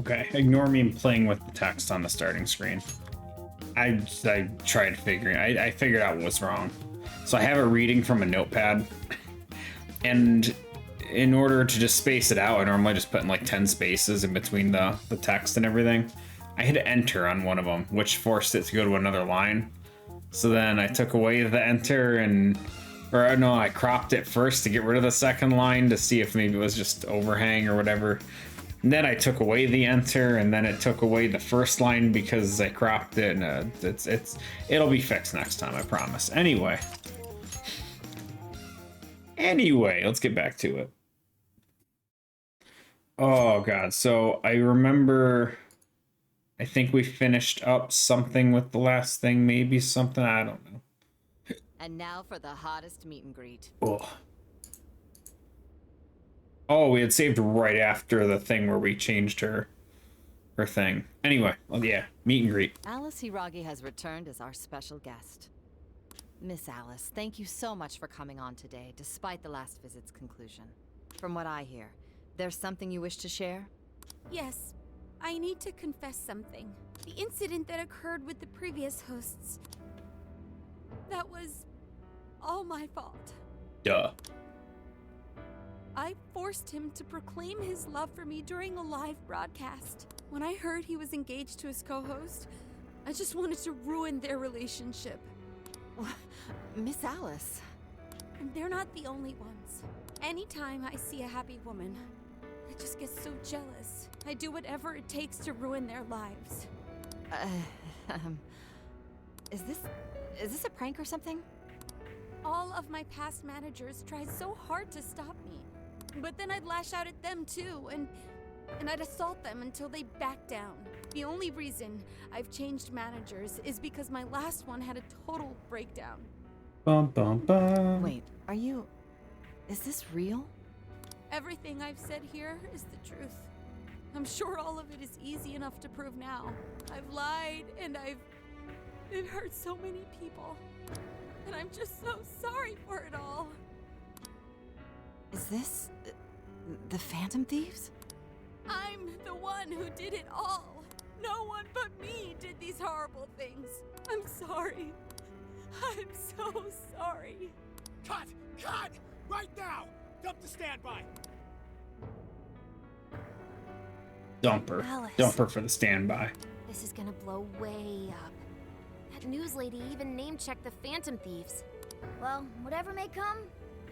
Okay, ignore me playing with the text on the starting screen. I tried figuring. I figured out what was wrong. So I have a reading from a notepad, and in order to just space it out, I normally just put in like 10 spaces in between the text and everything. I hit enter on one of them, which forced it to go to another line. So then I took away the enter I cropped it first to get rid of the second line to see if maybe it was just overhang or whatever. And then I took away the enter, and then it took away the first line because I cropped it. And it'll be fixed next time, I promise. Anyway, let's get back to it. Oh god, so I remember. I think we finished up something with the last thing, maybe something, I don't know. And now for the hottest meet and greet. Oh, we had saved right after the thing where we changed her thing. Anyway, well, yeah, meet and greet. Alice Hiragi has returned as our special guest. Miss Alice, thank you so much for coming on today, despite the last visit's conclusion. From what I hear, there's something you wish to share? Yes. I need to confess something. The incident that occurred with the previous hosts. That was all my fault. Duh. I forced him to proclaim his love for me during a live broadcast. When I heard he was engaged to his co-host, I just wanted to ruin their relationship. Miss Alice. And they're not the only ones. Anytime I see a happy woman, I just get so jealous. I do whatever it takes to ruin their lives. Is this a prank or something? All of my past managers tried so hard to stop me. But then I'd lash out at them too, and I'd assault them until they backed down. The only reason I've changed managers is because my last one had a total breakdown. Bum, bum, bum. Wait, is this real? Everything I've said here is the truth. I'm sure all of it is easy enough to prove now. I've lied, and it hurt so many people. And I'm just so sorry for it all. Is this the Phantom Thieves? I'm the one who did it all. No one but me did these horrible things. I'm sorry. I'm so sorry. Cut! Cut! Right now! Dump to standby! Dumper. Alice. Dumper for the standby. This is gonna blow way up. That news lady even name-checked the Phantom Thieves. Well, whatever may come,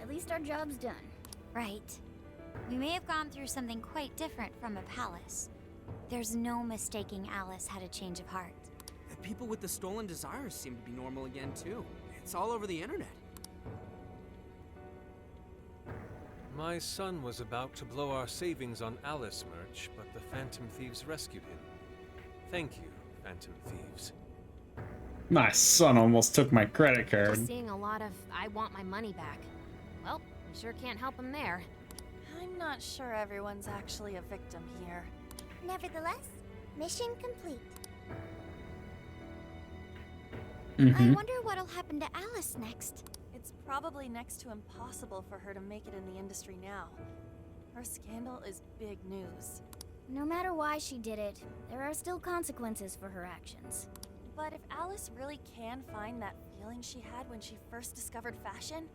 at least our job's done. Right. We may have gone through something quite different from a palace. There's no mistaking Alice had a change of heart. The people with the stolen desires seem to be normal again, too. It's all over the internet. My son was about to blow our savings on Alice merch, but the Phantom Thieves rescued him. Thank you, Phantom Thieves. My son almost took my credit We're card. seeing a lot of I want my money back. Well, we sure can't help him there. I'm not sure everyone's actually a victim here. Nevertheless, mission complete. Mm-hmm. I wonder what'll happen to Alice next. It's probably next to impossible for her to make it in the industry now. Her scandal is big news. No matter why she did it, there are still consequences for her actions. But if Alice really can find that feeling she had when she first discovered fashion,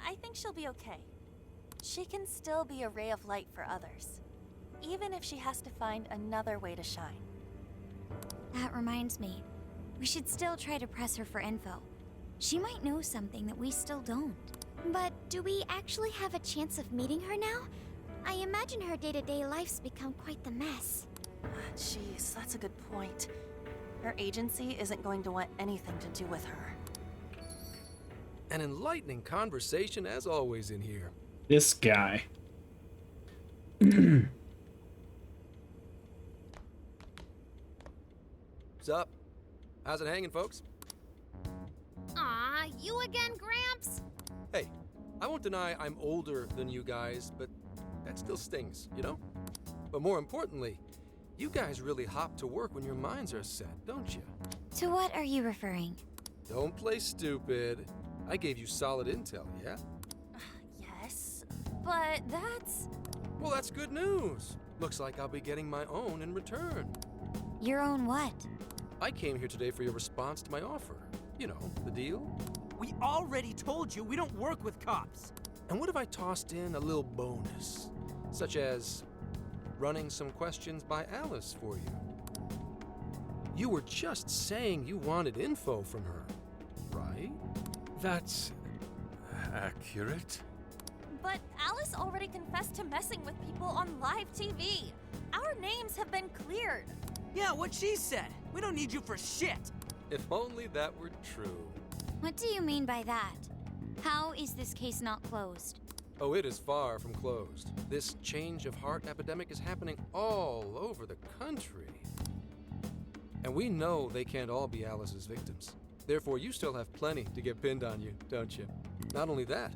I think she'll be okay. She can still be a ray of light for others, even if she has to find another way to shine. That reminds me, we should still try to press her for info. She might know something that we still don't. But do we actually have a chance of meeting her now? I imagine her day-to-day life's become quite the mess. Jeez, that's a good point. Her agency isn't going to want anything to do with her. An enlightening conversation as always in here. This guy. What's up? How's it hanging, folks? Aw, you again, Gramps? Hey, I won't deny I'm older than you guys, but that still stings, you know? But more importantly, you guys really hop to work when your minds are set, don't you? To what are you referring? Don't play stupid. I gave you solid intel, yeah? Yes, but that's... Well, that's good news. Looks like I'll be getting my own in return. Your own what? I came here today for your response to my offer. You know, the deal. We already told you we don't work with cops. And what if I tossed in a little bonus? Such as running some questions by Alice for you. You were just saying you wanted info from her, right? That's accurate. But Alice already confessed to messing with people on live TV. Our names have been cleared. Yeah, what she said. We don't need you for shit. If only that were true. What do you mean by that? How is this case not closed? Oh, it is far from closed. This change of heart epidemic is happening all over the country. And we know they can't all be Alice's victims. Therefore, you still have plenty to get pinned on you, don't you? Not only that,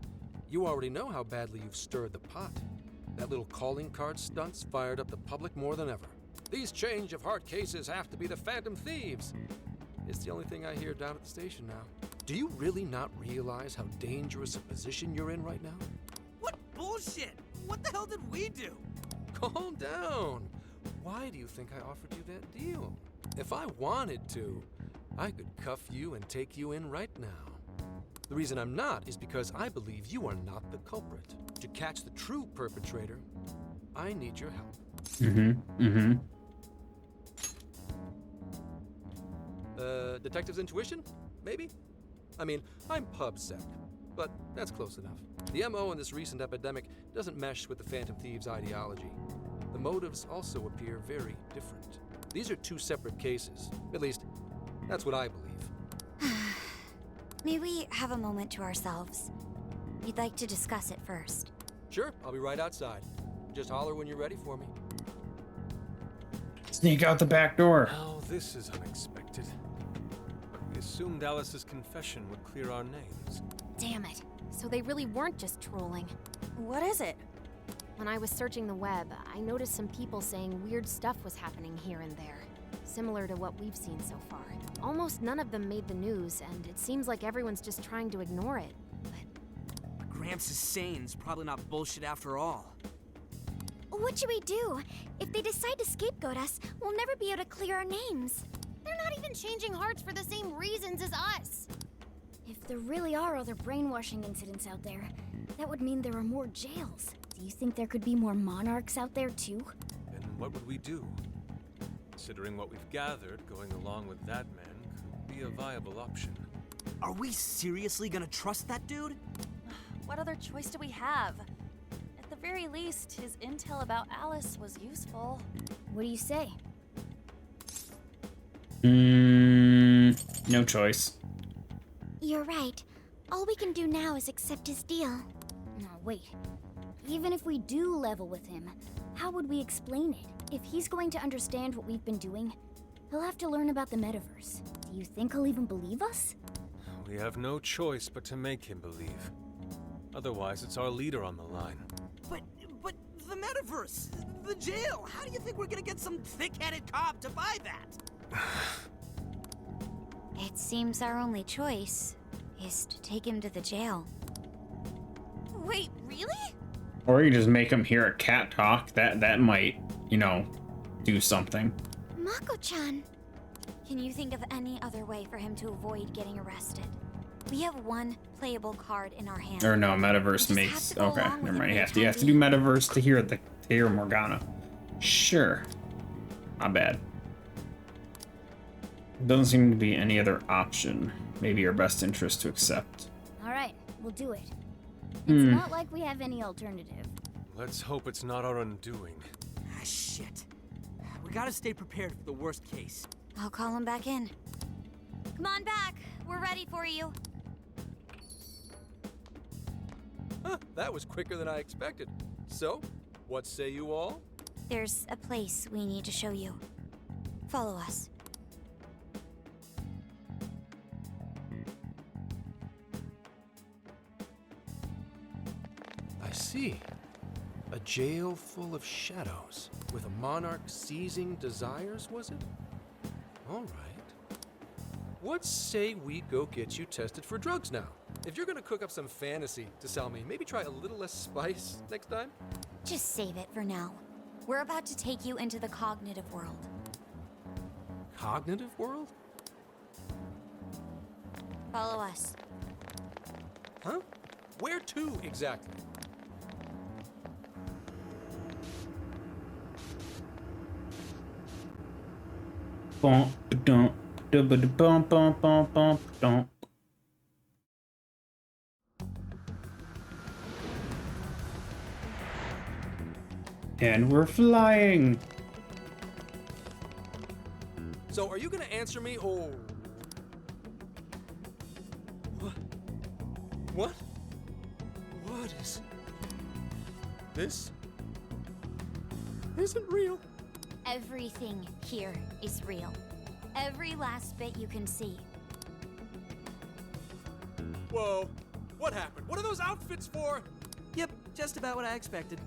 you already know how badly you've stirred the pot. That little calling card stunt's fired up the public more than ever. These change of heart cases have to be the Phantom Thieves. It's the only thing I hear down at the station now. Do you really not realize how dangerous a position you're in right now? What bullshit? What the hell did we do? Calm down. Why do you think I offered you that deal? If I wanted to, I could cuff you and take you in right now. The reason I'm not is because I believe you are not the culprit. To catch the true perpetrator, I need your help. Detective's intuition? Maybe? I mean, I'm PubSec, but that's close enough. The MO in this recent epidemic doesn't mesh with the Phantom Thieves' ideology. The motives also appear very different. These are two separate cases. At least, that's what I believe. May we have a moment to ourselves? We'd like to discuss it first. Sure, I'll be right outside. Just holler when you're ready for me. Sneak out the back door. Now, this is unexpected. We assumed Alice's confession would clear our names. Damn it. So they really weren't just trolling. What is it? When I was searching the web, I noticed some people saying weird stuff was happening here and there. Similar to what we've seen so far. Almost none of them made the news, and it seems like everyone's just trying to ignore it. But Gramps is sane. It's probably not bullshit after all. What should we do? If they decide to scapegoat us, we'll never be able to clear our names. They're not even changing hearts for the same reasons as us. If there really are other brainwashing incidents out there, that would mean there are more jails. Do you think there could be more monarchs out there too? Then what would we do? Considering what we've gathered, going along with that man could be a viable option. Are we seriously gonna trust that dude? What other choice do we have? At the very least, his intel about Alice was useful. What do you say? No choice. You're right. All we can do now is accept his deal. No, wait. Even if we do level with him, how would we explain it? If he's going to understand what we've been doing, he'll have to learn about the metaverse. Do you think he'll even believe us? We have no choice but to make him believe. Otherwise, it's our leader on the line. But the metaverse, the jail. How do you think we're gonna get some thick-headed cop to buy that? It seems our only choice is to take him to the jail. Wait, really? Or you just make him hear a cat talk. That might, do something. Mako-chan! Can you think of any other way for him to avoid getting arrested? We have one playable card in our hand. Or no, metaverse makes. Okay, never mind. You have to do metaverse to hear Morgana. Sure. Not bad. Doesn't seem to be any other option. Maybe our best interest to accept. All right, we'll do it. It's not like we have any alternative. Let's hope it's not our undoing. Ah, shit. We gotta stay prepared for the worst case. I'll call him back in. Come on back. We're ready for you. Huh, that was quicker than I expected. So, what say you all? There's a place we need to show you. Follow us. I see. A jail full of shadows, with a monarch seizing desires, was it? All right. What say we go get you tested for drugs now? If you're gonna cook up some fantasy to sell me, maybe try a little less spice next time? Just save it for now. We're about to take you into the cognitive world. Cognitive world? Follow us. Huh? Where to exactly? Bum, ba-dum, da-ba-da-bum, bum, bum, bum, dum. And we're flying. So are you gonna answer me or... What? What? What is... This isn't real. Everything here is real. Every last bit you can see. Whoa. What happened? What are those outfits for? Yep, just about what I expected.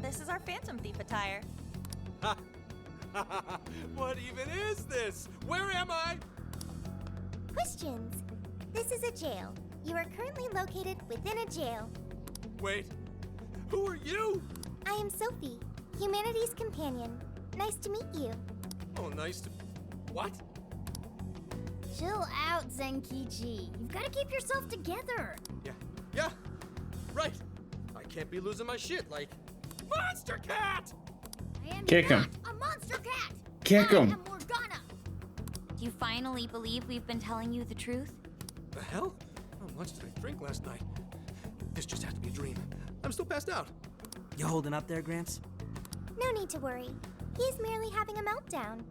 This is our Phantom Thief attire. Ha! What even is this? Where am I? Questions. This is a jail. You are currently located within a jail. Wait. Who are you? I am Sophie, humanity's companion. Nice to meet you. Oh, nice to... What? Chill out, Zenkichi. You've got to keep yourself together. Yeah. Right. I can't be losing my shit like... Monster Cat! I am Kick not him. a monster cat. Kick I him. am Morgana. Do you finally believe we've been telling you the truth? The hell? How much did I drink last night? This just had to be a dream. I'm still passed out. You holding up there, Gramps? No need to worry. He is merely having a meltdown.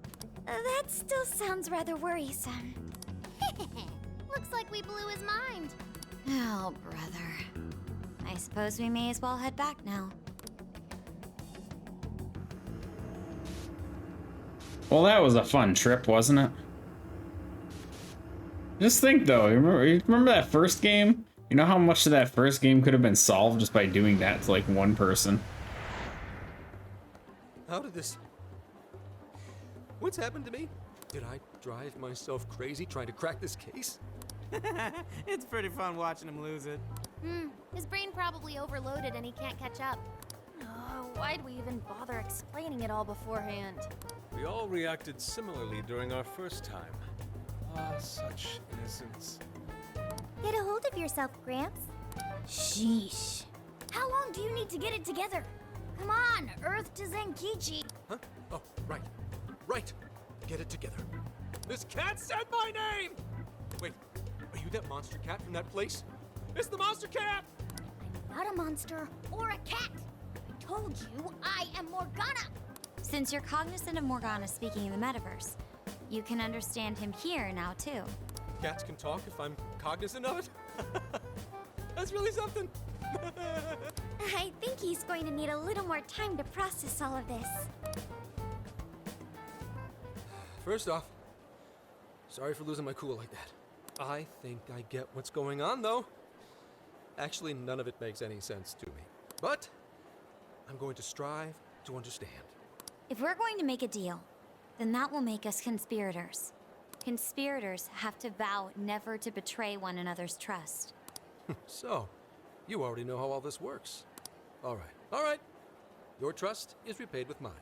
That still sounds rather worrisome. Looks like we blew his mind. Oh, brother. I suppose we may as well head back now. Well, that was a fun trip, wasn't it? Just think though, you remember that first game? You know how much of that first game could have been solved just by doing that to like one person? How did this... What's happened to me? Did I drive myself crazy trying to crack this case? It's pretty fun watching him lose it. His brain probably overloaded and he can't catch up. Oh, why'd we even bother explaining it all beforehand? We all reacted similarly during our first time. Ah, such innocence. Get a hold of yourself, Gramps. Sheesh. How long do you need to get it together? Come on, Earth to Zenkichi. Huh? Oh, right. Right. Get it together. This cat said my name! Wait, are you that monster cat from that place? It's the monster cat! I'm not a monster or a cat. I told you I am Morgana. Since you're cognizant of Morgana speaking in the metaverse, you can understand him here now too. Cats can talk if I'm cognizant of it? That's really something. I think he's going to need a little more time to process all of this. First off, sorry for losing my cool like that. I think I get what's going on, though. Actually, none of it makes any sense to me. But I'm going to strive to understand. If we're going to make a deal, then that will make us conspirators. Conspirators have to vow never to betray one another's trust. So, you already know how all this works. All right. Your trust is repaid with mine.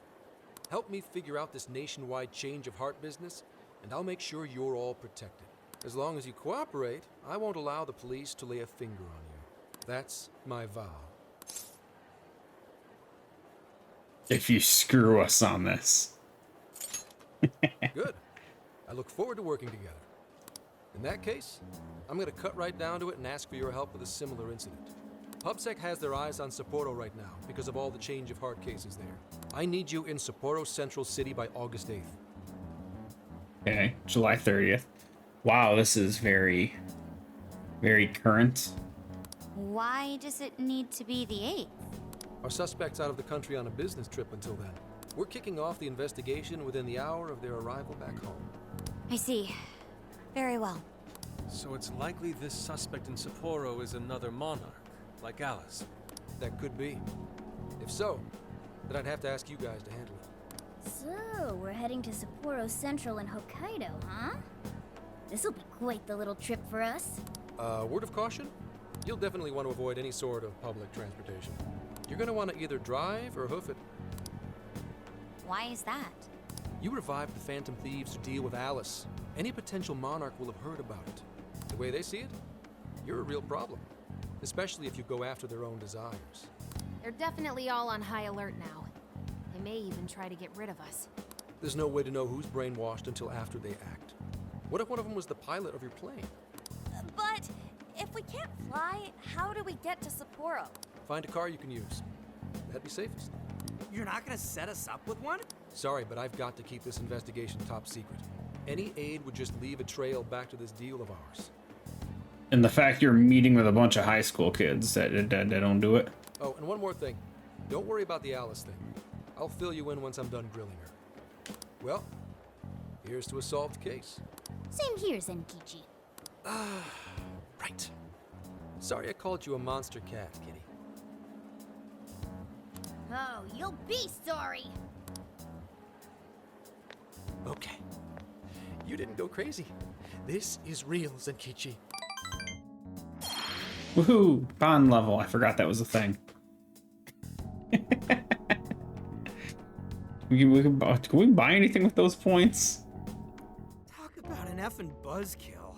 Help me figure out this nationwide change of heart business, and I'll make sure you're all protected. As long as you cooperate, I won't allow the police to lay a finger on you. That's my vow. If you screw us on this. Good. I look forward to working together. In that case, I'm gonna cut right down to it and ask for your help with a similar incident. PubSec has their eyes on Sapporo right now because of all the change of heart cases there. I need you in Sapporo Central City by August 8th. Okay, July 30th. Wow, this is very, very current. Why does it need to be the 8th? Our suspect's out of the country on a business trip until then. We're kicking off the investigation within the hour of their arrival back home. I see. Very well. So it's likely this suspect in Sapporo is another monarch, like Alice. That could be. If so, then I'd have to ask you guys to handle it. So, we're heading to Sapporo Central in Hokkaido, huh? This'll be quite the little trip for us. Word of caution? You'll definitely want to avoid any sort of public transportation. You're gonna want to either drive or hoof it. Why is that? You revived the Phantom Thieves to deal with Alice. Any potential monarch will have heard about it. The way they see it, you're a real problem. Especially if you go after their own desires. They're definitely all on high alert now. They may even try to get rid of us. There's no way to know who's brainwashed until after they act. What if one of them was the pilot of your plane? But if we can't fly, how do we get to Sapporo? Find a car you can use. That'd be safest. You're not gonna set us up with one? Sorry, but I've got to keep this investigation top secret. Any aid would just leave a trail back to this deal of ours. And the fact you're meeting with a bunch of high school kids that don't do it. Oh, and one more thing. Don't worry about the Alice thing. I'll fill you in once I'm done grilling her. Well, here's to a solved case. Same here, Zenkichi. Right. Sorry I called you a monster cat, kitty. Oh, you'll be sorry. Okay. You didn't go crazy. This is real, Zenkichi. Woohoo! Bond level. I forgot that was a thing. Can we buy anything with those points? Talk about an effing buzzkill.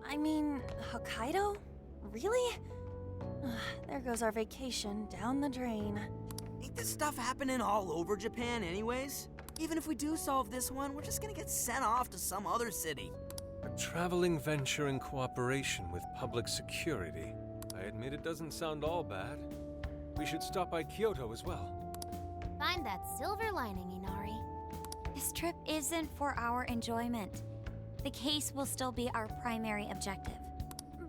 I mean, Hokkaido? Really? There goes our vacation down the drain. Ain't this stuff happening all over Japan anyways? Even if we do solve this one, we're just gonna get sent off to some other city. A traveling venture in cooperation with public security. I admit it doesn't sound all bad. We should stop by Kyoto as well. Find that silver lining, Inari. This trip isn't for our enjoyment. The case will still be our primary objective.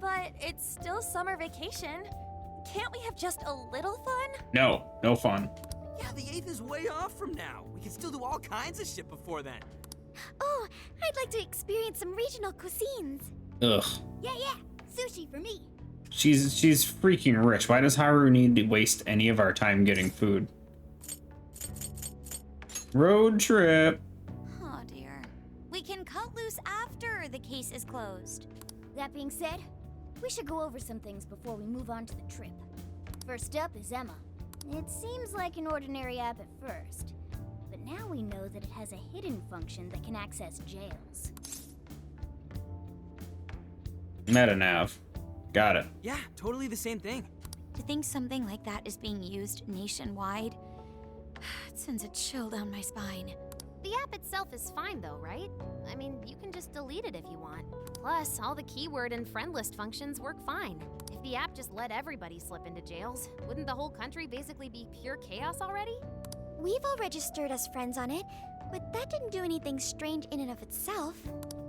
But it's still summer vacation. Can't we have just a little fun? No fun. Yeah, the 8th is way off from now. We can still do all kinds of shit before then. Oh, I'd like to experience some regional cuisines. Ugh. Yeah, sushi for me. She's freaking rich. Why does Haru need to waste any of our time getting food? Road trip. Oh dear. We can cut loose after the case is closed. That being said, we should go over some things before we move on to the trip. First up is Emma. It seems like an ordinary app at first, but now we know that it has a hidden function that can access jails. Metanav. Got it. Yeah, totally the same thing. To think something like that is being used nationwide, it sends a chill down my spine. The app itself is fine though, right? I mean, you can just delete it if you want. Plus, all the keyword and friend list functions work fine. If the app just let everybody slip into jails, wouldn't the whole country basically be pure chaos already? We've all registered as friends on it, but that didn't do anything strange in and of itself.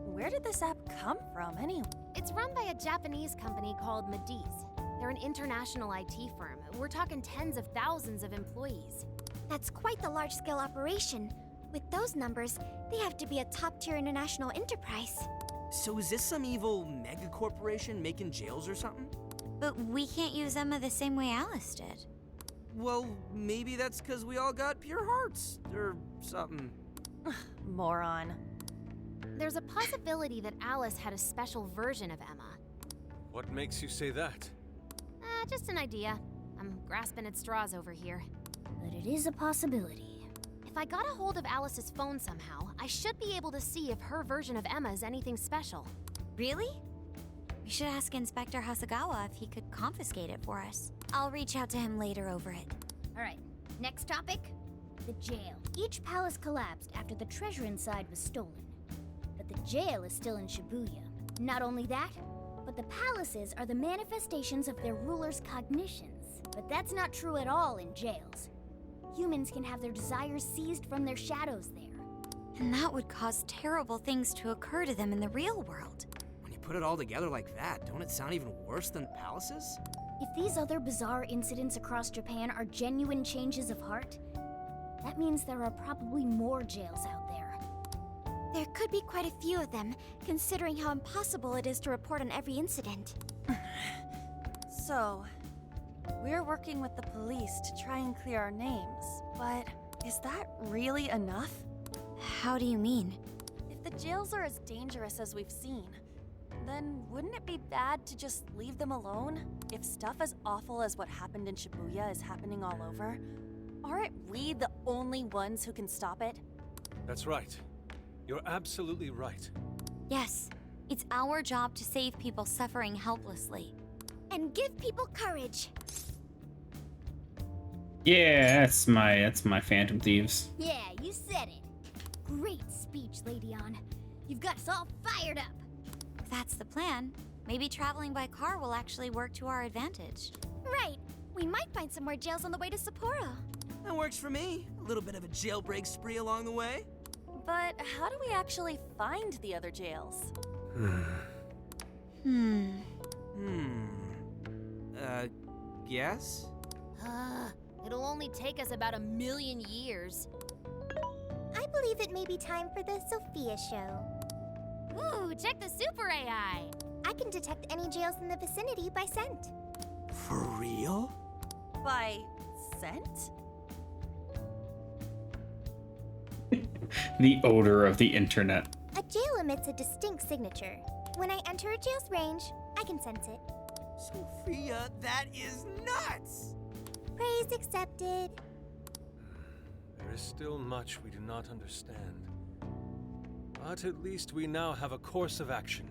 Where did this app come from, anyway? It's run by a Japanese company called Mediz. They're an international IT firm. We're talking tens of thousands of employees. That's quite the large-scale operation. With those numbers, they have to be a top-tier international enterprise. So is this some evil mega corporation making jails or something? But we can't use Emma the same way Alice did. Well, maybe that's because we all got pure hearts, or something. Moron. There's a possibility that Alice had a special version of Emma. What makes you say that? Just an idea. I'm grasping at straws over here. But it is a possibility. If I got a hold of Alice's phone somehow, I should be able to see if her version of Emma is anything special. Really? We should ask Inspector Hasagawa if he could confiscate it for us. I'll reach out to him later over it. Alright, next topic. The jail. Each palace collapsed after the treasure inside was stolen. But the jail is still in Shibuya. Not only that, but the palaces are the manifestations of their rulers' cognitions. But that's not true at all in jails. Humans can have their desires seized from their shadows there. And that would cause terrible things to occur to them in the real world. When you put it all together like that, don't it sound even worse than palaces? If these other bizarre incidents across Japan are genuine changes of heart, that means there are probably more jails out there. There could be quite a few of them, considering how impossible it is to report on every incident. So, we're working with the police to try and clear our names, but is that really enough? How do you mean? If the jails are as dangerous as we've seen, then wouldn't it be bad to just leave them alone? If stuff as awful as what happened in Shibuya is happening all over, aren't we the only ones who can stop it? That's right. You're absolutely right. Yes, it's our job to save people suffering helplessly. And give people courage. Yeah, that's my Phantom Thieves. Yeah, you said it. Great speech, Lady On. You've got us all fired up. If that's the plan, maybe traveling by car will actually work to our advantage. Right. We might find some more jails on the way to Sapporo. That works for me. A little bit of a jailbreak spree along the way. But how do we actually find the other jails? Guess? It'll only take us about 1,000,000 years. I believe it may be time for the Sophia show. Ooh, check the super AI. I can detect any jails in the vicinity by scent. For real? By scent? The odor of the internet. A jail emits a distinct signature. When I enter a jail's range, I can sense it. Sophia, that is nuts! Praise accepted. There is still much we do not understand. But at least we now have a course of action.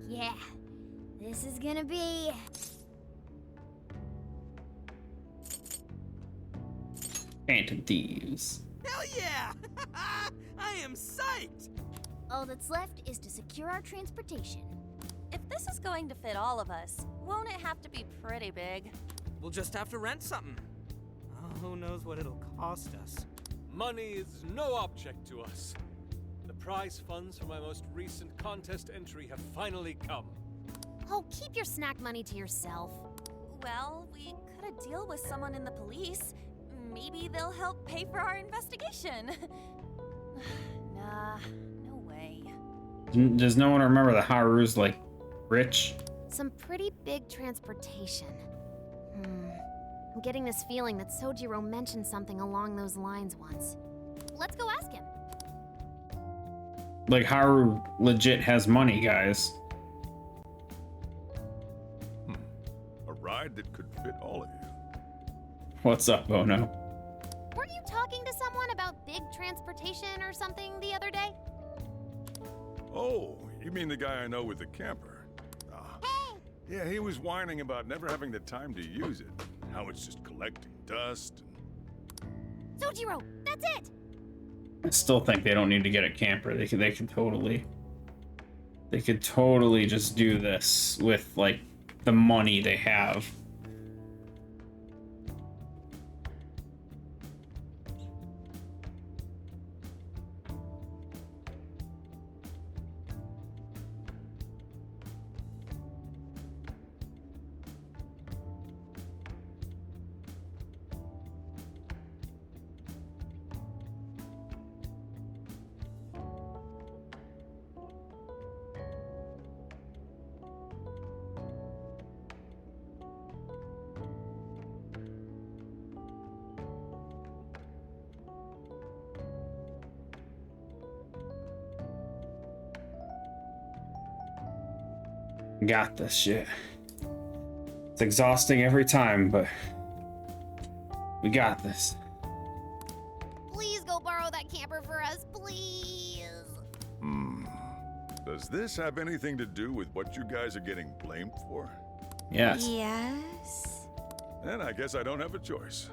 Yeah, this is gonna be... Phantom Thieves. Hell yeah! I am psyched! All that's left is to secure our transportation. If this is going to fit all of us, won't it have to be pretty big? We'll just have to rent something. Oh, who knows what it'll cost us. Money is no object to us. The prize funds for my most recent contest entry have finally come. Oh, keep your snack money to yourself. Well, we cut a deal with someone in the police. Maybe they'll help pay for our investigation. Nah, no way. Does no one remember the Haru's like rich? Some pretty big transportation. I'm getting this feeling that Sojiro mentioned something along those lines once. Let's go ask him. Like Haru legit has money, guys. A ride that could fit all of you. What's up, Ono? Weren't you talking to someone about big transportation or something the other day? Oh, you mean the guy I know with the camper? Ah. Yeah, he was whining about never having the time to use it. How it's just collecting dust and... Sojiro, that's it! I still think they don't need to get a camper. They could totally just do this with like the money they have. Got this shit. It's exhausting every time, but we got this. Please go borrow that camper for us, please. Does this have anything to do with what you guys are getting blamed for? Yes. Yes? Then I guess I don't have a choice.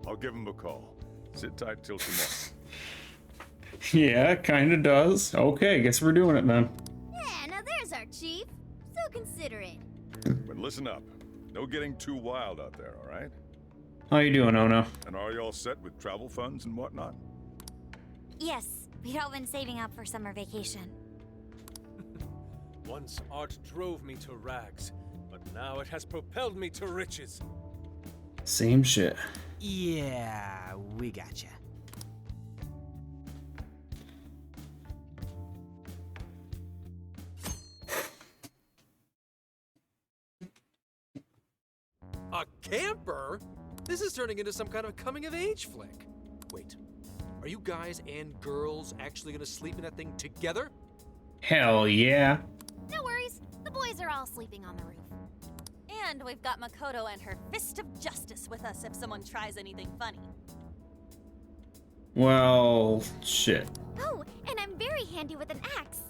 I'll give him a call. Sit tight till tomorrow. Yeah, kinda does. Okay, guess we're doing it then. Yeah, now there's our chief. So considerate. But listen up. No getting too wild out there, all right? How you doing, Ono? And are you all set with travel funds and whatnot? Yes, we'd all been saving up for summer vacation. Once art drove me to rags, but now it has propelled me to riches. Same shit. Yeah, we gotcha. A camper? This is turning into some kind of coming-of-age flick. Wait, are you guys and girls actually gonna sleep in that thing together? Hell yeah. No worries, the boys are all sleeping on the roof. And we've got Makoto and her fist of justice with us if someone tries anything funny. Well, shit. Oh, and I'm very handy with an axe.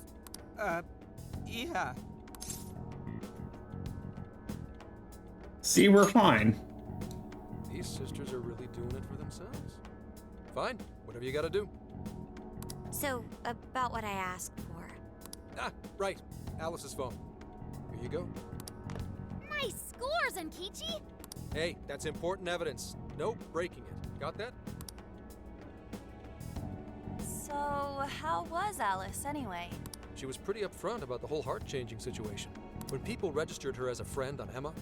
Yeah. See, we're fine. These sisters are really doing it for themselves. Fine, whatever you gotta do. So, about what I asked for. Ah, right. Alice's phone. Here you go. Nice scores, Enkichi! Hey, that's important evidence. No breaking it. Got that? So, how was Alice anyway? She was pretty upfront about the whole heart-changing situation. When people registered her as a friend on Emma,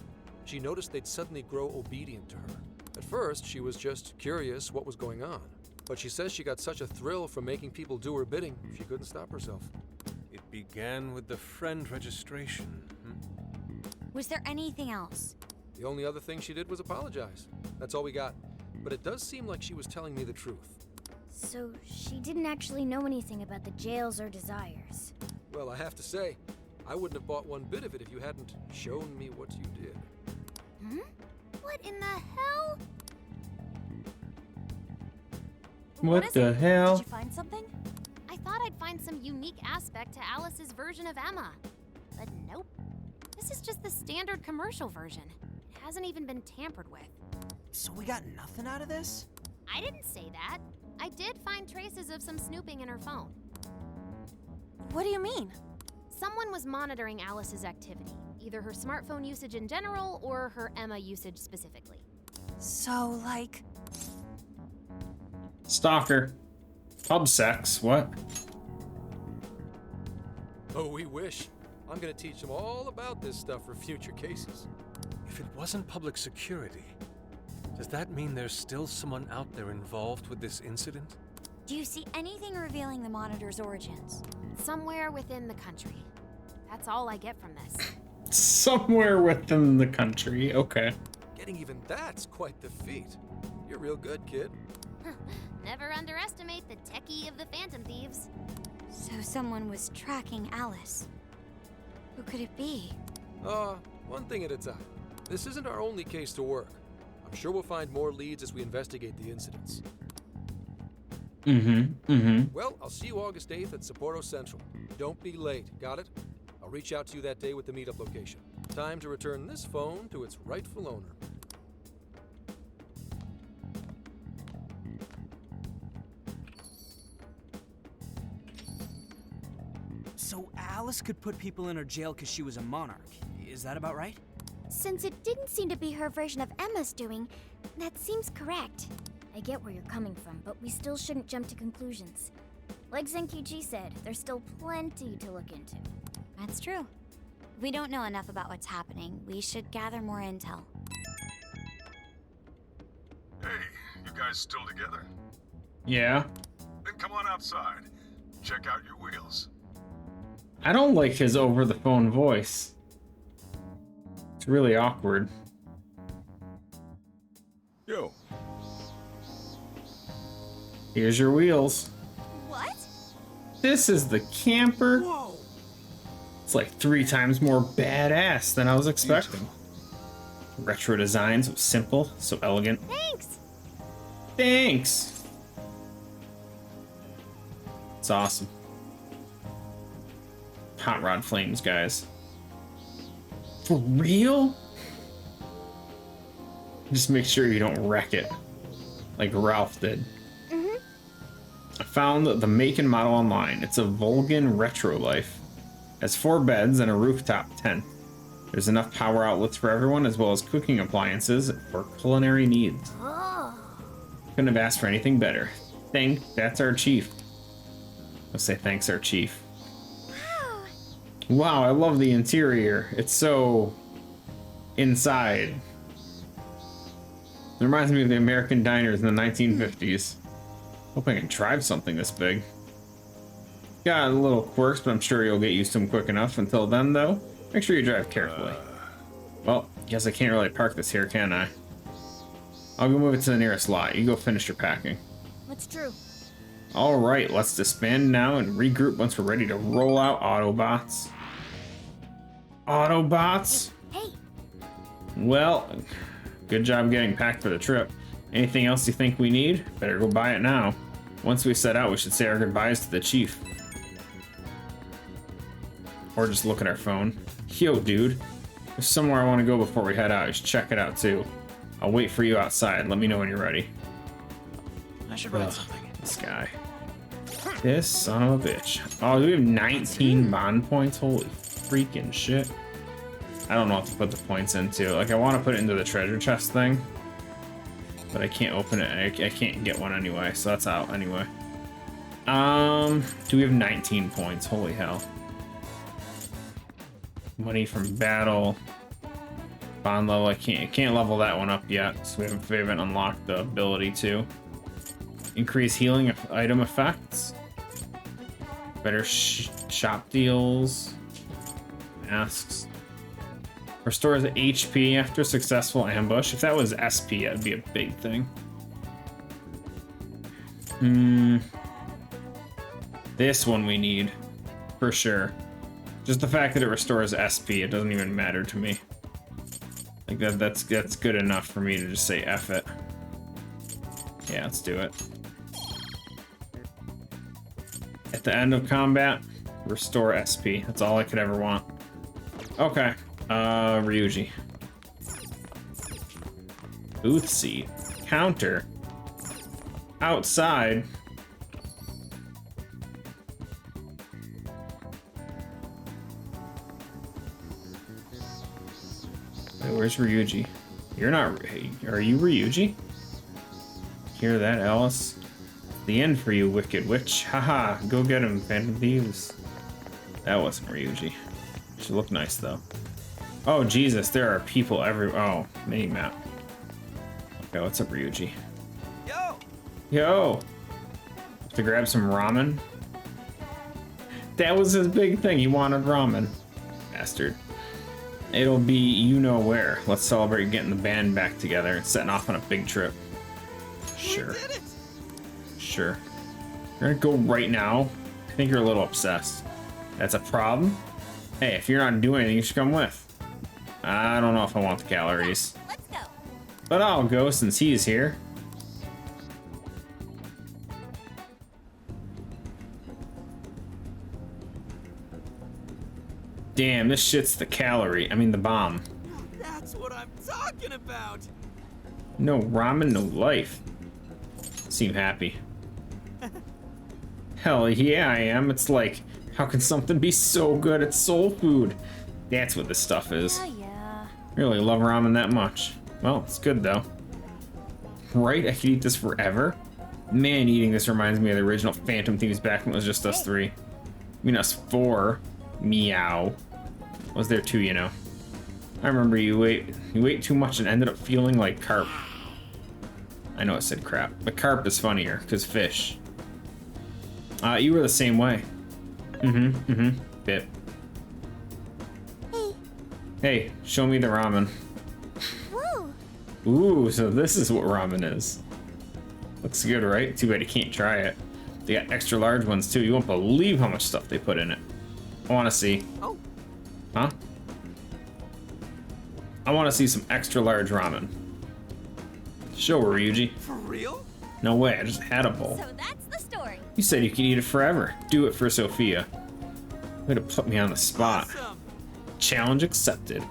she noticed they'd suddenly grow obedient to her. At first, she was just curious what was going on. But she says she got such a thrill from making people do her bidding, she couldn't stop herself. It began with the friend registration. Was there anything else? The only other thing she did was apologize. That's all we got. But it does seem like she was telling me the truth. So she didn't actually know anything about the jails or desires. Well, I have to say, I wouldn't have bought one bit of it if you hadn't shown me what you did. What in the hell? What is the it? hell? Did you find something? I thought I'd find some unique aspect to Alice's version of Emma. But nope. This is just the standard commercial version. It hasn't even been tampered with. So we got nothing out of this? I didn't say that. I did find traces of some snooping in her phone. What do you mean? Someone was monitoring Alice's activity, either her smartphone usage in general or her Emma usage specifically. So, like... Stalker. Pub sex, what? Oh, we wish. I'm gonna teach them all about this stuff for future cases. If it wasn't public security, does that mean there's still someone out there involved with this incident? Do you see anything revealing the Monitor's origins? Somewhere within the country. That's all I get from this. Somewhere within the country, okay. Getting even that's quite the feat. You're real good, kid. Never underestimate the techie of the Phantom Thieves. So someone was tracking Alice. Who could it be? One thing at a time. This isn't our only case to work. I'm sure we'll find more leads as we investigate the incidents. Well, I'll see you August 8th at Sapporo Central. Don't be late, got it? I'll reach out to you that day with the meetup location. Time to return this phone to its rightful owner. So Alice could put people in her jail because she was a monarch. Is that about right? Since it didn't seem to be her version of Emma's doing, that seems correct. I get where you're coming from, but we still shouldn't jump to conclusions. Like Zenkichi said, there's still plenty to look into. That's true. If we don't know enough about what's happening, we should gather more intel. Hey, you guys still together? Yeah. Then come on outside. Check out your wheels. I don't like his over-the-phone voice. It's really awkward. Yo. Here's your wheels. What? This is the camper. Whoa! It's like 3 times more badass than I was expecting. Retro design, so simple, so elegant. Thanks! Thanks! It's awesome. Hot rod flames, guys. For real? Just make sure you don't wreck it. Like Ralph did. I found the make and model online. It's a Vulcan Retro Life. Has 4 beds and a rooftop tent. There's enough power outlets for everyone, as well as cooking appliances for culinary needs. Couldn't have asked for anything better. That's our chief. I'll say thanks, our chief. Wow, I love the interior. It's so inside. It reminds me of the American diners in the 1950s. Hope I can drive something this big. Got a little quirks, but I'm sure you'll get used to them quick enough. Until then, though, make sure you drive carefully. Well, guess I can't really park this here, can I? I'll go move it to the nearest lot. You go finish your packing. That's true. Alright, let's disband now and regroup once we're ready to roll out Autobots. Autobots? Hey! Well, good job getting packed for the trip. Anything else you think we need? Better go buy it now. Once we set out, we should say our goodbyes to the chief. Or just look at our phone. Yo, dude. There's somewhere I want to go before we head out. You should check it out, too. I'll wait for you outside. Let me know when you're ready. I should write something. This guy. This son of a bitch. Oh, do we have 19 bond points? Holy freaking shit. I don't know what to put the points into. Like, I want to put it into the treasure chest thing. But I can't open it. I can't get one anyway, so that's out anyway. Do we have 19 points? Holy hell. Money from battle. Bond level, I can't level that one up yet, so we haven't unlocked the ability to. Increase healing item effects. Better shop deals. Masks. Restores HP after successful ambush. If that was SP, that'd be a big thing. This one we need, for sure. Just the fact that it restores SP, it doesn't even matter to me. Like that's good enough for me to just say F it. Yeah, let's do it. At the end of combat, restore SP. That's all I could ever want. Okay. Ryuji. Booth seat. Counter. Outside. Wait, where's Ryuji? You're not... Are you Ryuji? Hear that, Alice? The end for you, wicked witch. Haha, go get him, Phantom Thieves. That wasn't Ryuji. She looked nice, though. Oh, Jesus, there are people everywhere. Oh, mini map. Okay, what's up, Ryuji? Yo! Yo! Have to grab some ramen? That was his big thing. He wanted ramen. Bastard. It'll be you know where. Let's celebrate getting the band back together and setting off on a big trip. Sure. We did it! Sure. You're gonna go right now? I think you're a little obsessed. That's a problem? Hey, if you're not doing anything, you should come with. I don't know if I want the calories. Let's go. But I'll go since he's here. Damn, this shit's the the bomb. That's what I'm talking about! No ramen, no life. Seem happy. Hell yeah, I am. It's like, how can something be so good? It's soul food. That's what this stuff is. Yeah. Really love ramen that much. Well, it's good though. Right? I could eat this forever. Man, eating this reminds me of the original Phantom Thieves back when it was just us three. I mean, us four. Meow. Was there two, you know? I remember you ate too much and ended up feeling like carp. I know I said crap, but carp is funnier, because fish. You were the same way. Bit. Hey, show me the ramen. Whoa. Ooh, so this is what ramen is. Looks good, right? Too bad you can't try it. They got extra large ones too. You won't believe how much stuff they put in it. I want to see. Oh. Huh? I want to see some extra large ramen. Show her, Ryuji. For real? No way, I just had a bowl. So that's the story. You said you could eat it forever. Do it for Sophia. Way to put me on the spot. Awesome. Challenge accepted.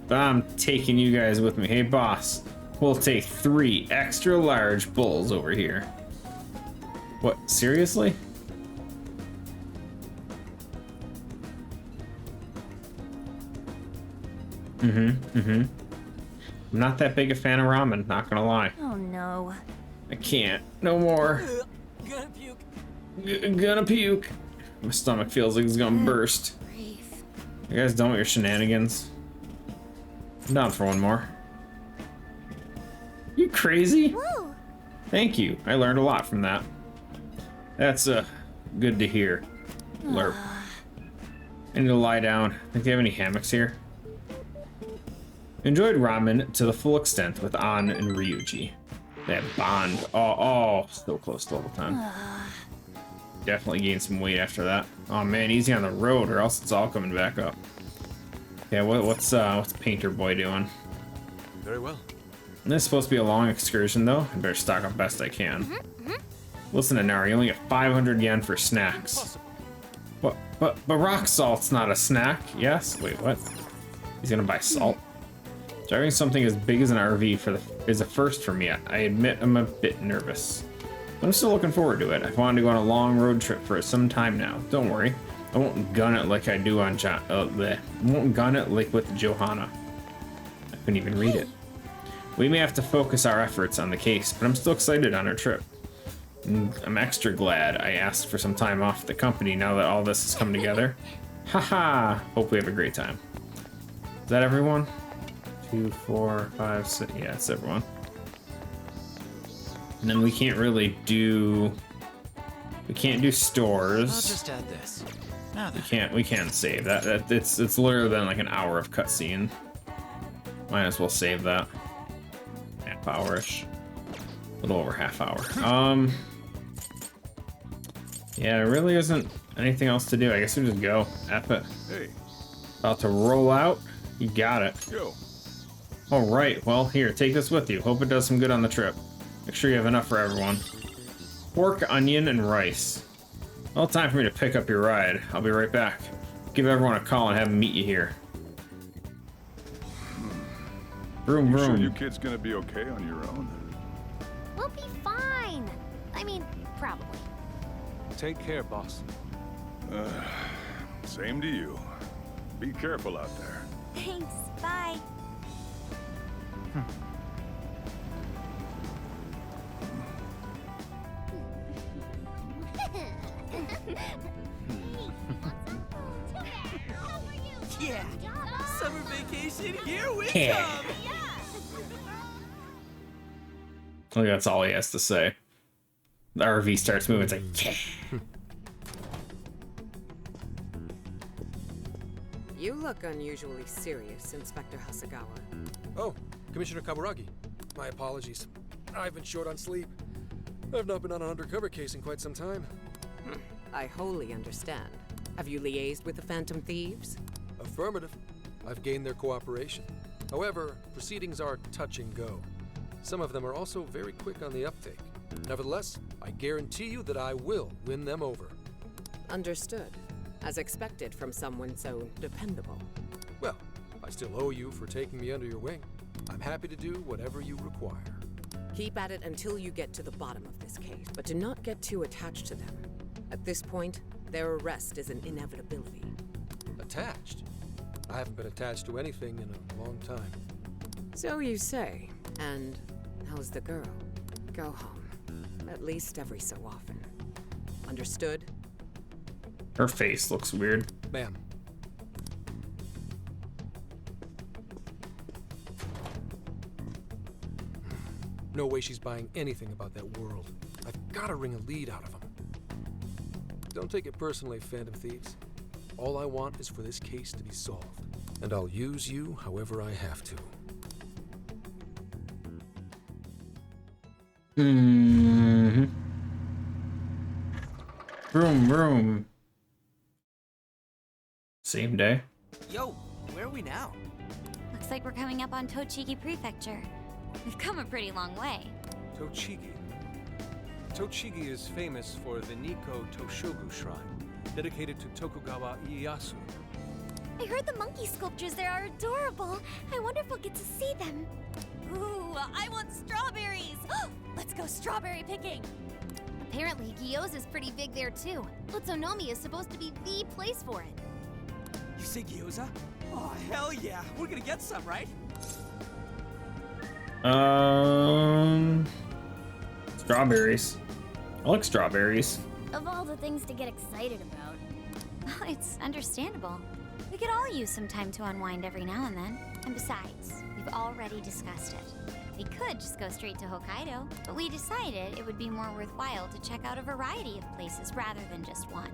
But I'm taking you guys with me. Hey, boss. We'll take 3 extra large bowls over here. What, seriously? I'm not that big a fan of ramen, not gonna lie. Oh no. I can't. No more. Gonna puke. Gonna puke. My stomach feels like it's gonna burst. You guys done with your shenanigans? I'm down for one more. You crazy? Whoa. Thank you. I learned a lot from that. That's good to hear. Lerp. I need to lie down. Think they have any hammocks here? Enjoyed ramen to the full extent with An and Ryuji. That bond. Oh, so close to level 10. Definitely gained some weight after that. Oh man, easy on the road or else it's all coming back up. Yeah, what's Painter Boy doing? Very well. This is supposed to be a long excursion though. I better stock up best I can. Listen to Nari, you only get 500 yen for snacks. But rock salt's not a snack. Yes? Wait, what? He's gonna buy salt? Driving something as big as an RV is a first for me. I admit I'm a bit nervous. But I'm still looking forward to it. I've wanted to go on a long road trip for some time now. Don't worry. I won't gun it like I do on I won't gun it like with Johanna. I couldn't even read it. We may have to focus our efforts on the case, but I'm still excited on our trip. I'm extra glad I asked for some time off the company now that all this has come together. Haha! Hope we have a great time. Is that everyone? 2, 4, 5, 6. Yeah, it's everyone. And then we can't really do. We can't do stores. I'll just add this. Now we can't save that. It's literally been like an hour of cutscene. Might as well save that. Half hour-ish. A little over half hour. Yeah, there really isn't anything else to do. I guess we just go. F it. Hey. About to roll out. You got it. Yo. All right. Well, here, take this with you. Hope it does some good on the trip. Make sure you have enough for everyone. Pork, onion, and rice. Well, time for me to pick up your ride. I'll be right back. Give everyone a call and have them meet you here. Vroom, vroom. Sure you kids gonna be okay on your own? We'll be fine. I mean, probably. Take care, boss. Same to you. Be careful out there. Thanks. Bye. Yeah. Summer vacation, here we Yeah. come. I think that's all he has to say. The RV starts moving. It's like, yeah. You look unusually serious, Inspector Hasegawa. Oh, Commissioner Kaburagi. My apologies. I've been short on sleep. I've not been on an undercover case in quite some time. I wholly understand. Have you liaised with the Phantom Thieves? Affirmative. I've gained their cooperation. However, proceedings are touch and go. Some of them are also very quick on the uptake. Nevertheless, I guarantee you that I will win them over. Understood. As expected from someone so dependable. Well, I still owe you for taking me under your wing. I'm happy to do whatever you require. Keep at it until you get to the bottom of this case, but do not get too attached to them. At this point, their arrest is an inevitability. Attached? I haven't been attached to anything in a long time. So you say. And how's the girl? Go home. At least every so often. Understood? Her face looks weird. Ma'am. No way she's buying anything about that world. I've got to wring a lead out of them. Don't take it personally, Phantom Thieves. All I want is for this case to be solved. And I'll use you however I have to. Mm-hmm. Vroom, vroom. Same day. Yo, where are we now? Looks like we're coming up on Tochigi Prefecture. We've come a pretty long way. Tochigi. Tochigi is famous for the Nikko Toshogu Shrine, dedicated to Tokugawa Ieyasu. I heard the monkey sculptures there are adorable. I wonder if we'll get to see them. Ooh, I want strawberries! Let's go strawberry picking! Apparently, Gyoza's pretty big there too. Utsunomiya is supposed to be the place for it. You say gyoza? Oh, hell yeah. We're gonna get some, right? Strawberries. I like strawberries. Of all the things to get excited about. Well, it's understandable. We could all use some time to unwind every now and then. And besides, we've already discussed it. We could just go straight to Hokkaido, but we decided it would be more worthwhile to check out a variety of places rather than just one.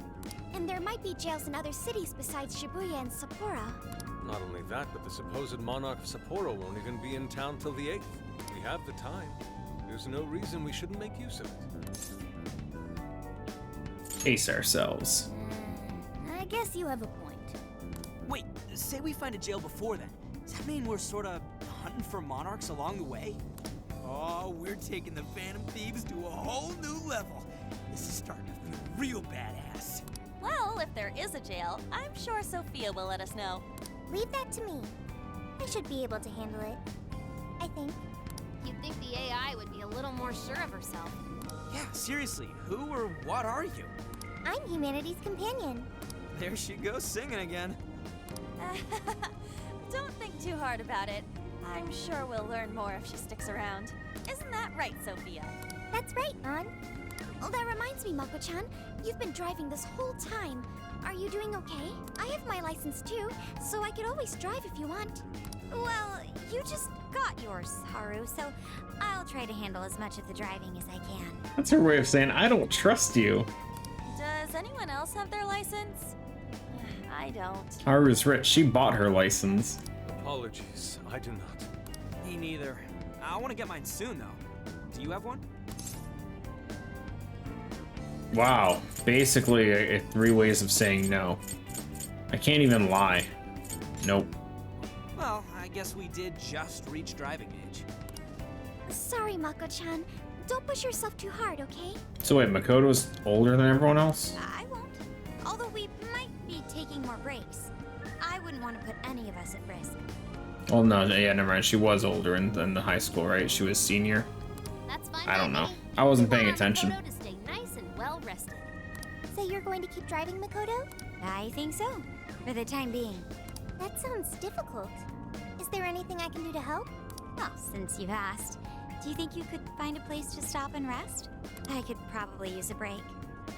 And there might be jails in other cities besides Shibuya and Sapporo. Not only that, but the supposed monarch of Sapporo won't even be in town till the 8th. We have the time. There's no reason we shouldn't make use of it. Pace ourselves. I guess you have a point. Wait, say we find a jail before then. Does that mean we're sorta hunting for monarchs along the way? Oh, we're taking the Phantom Thieves to a whole new level. This is starting to feel real badass. Well, if there is a jail, I'm sure Sophia will let us know. Leave that to me. I should be able to handle it. I think. You'd think the AI would be a little more sure of herself. Yeah, seriously, who or what are you? I'm humanity's companion. There she goes singing again. Don't think too hard about it. I'm sure we'll learn more if she sticks around. Isn't that right, Sophia? That's right, An. Oh, that reminds me, Mako-chan. You've been driving this whole time. Are you doing okay? I have my license too, so I could always drive if you want. Well, you just got yours, Haru, so I'll try to handle as much of the driving as I can. That's her way of saying, I don't trust you. Does anyone else have their license? I don't. Haru's rich. She bought her license. Apologies, I do not. Me neither. I want to get mine soon, though. Do you have one? Wow. Basically, 3 ways of saying no. I can't even lie. Nope. Well, I guess we did just reach driving age. Sorry, Mako-chan. Don't push yourself too hard, okay? So wait, Makoto's older than everyone else? I won't. Although we might be taking more breaks. I wouldn't want to put any of us at risk. Oh no, yeah, never mind. She was older in the high school, right? She was senior. That's fine. I don't by know. me. I wasn't paying Want attention. Makoto to stay nice and well rested. So you're going to keep driving, Makoto? I think so. For the time being. That sounds difficult. Is there anything I can do to help? Well, since you've asked, do you think you could find a place to stop and rest? I could probably use a break.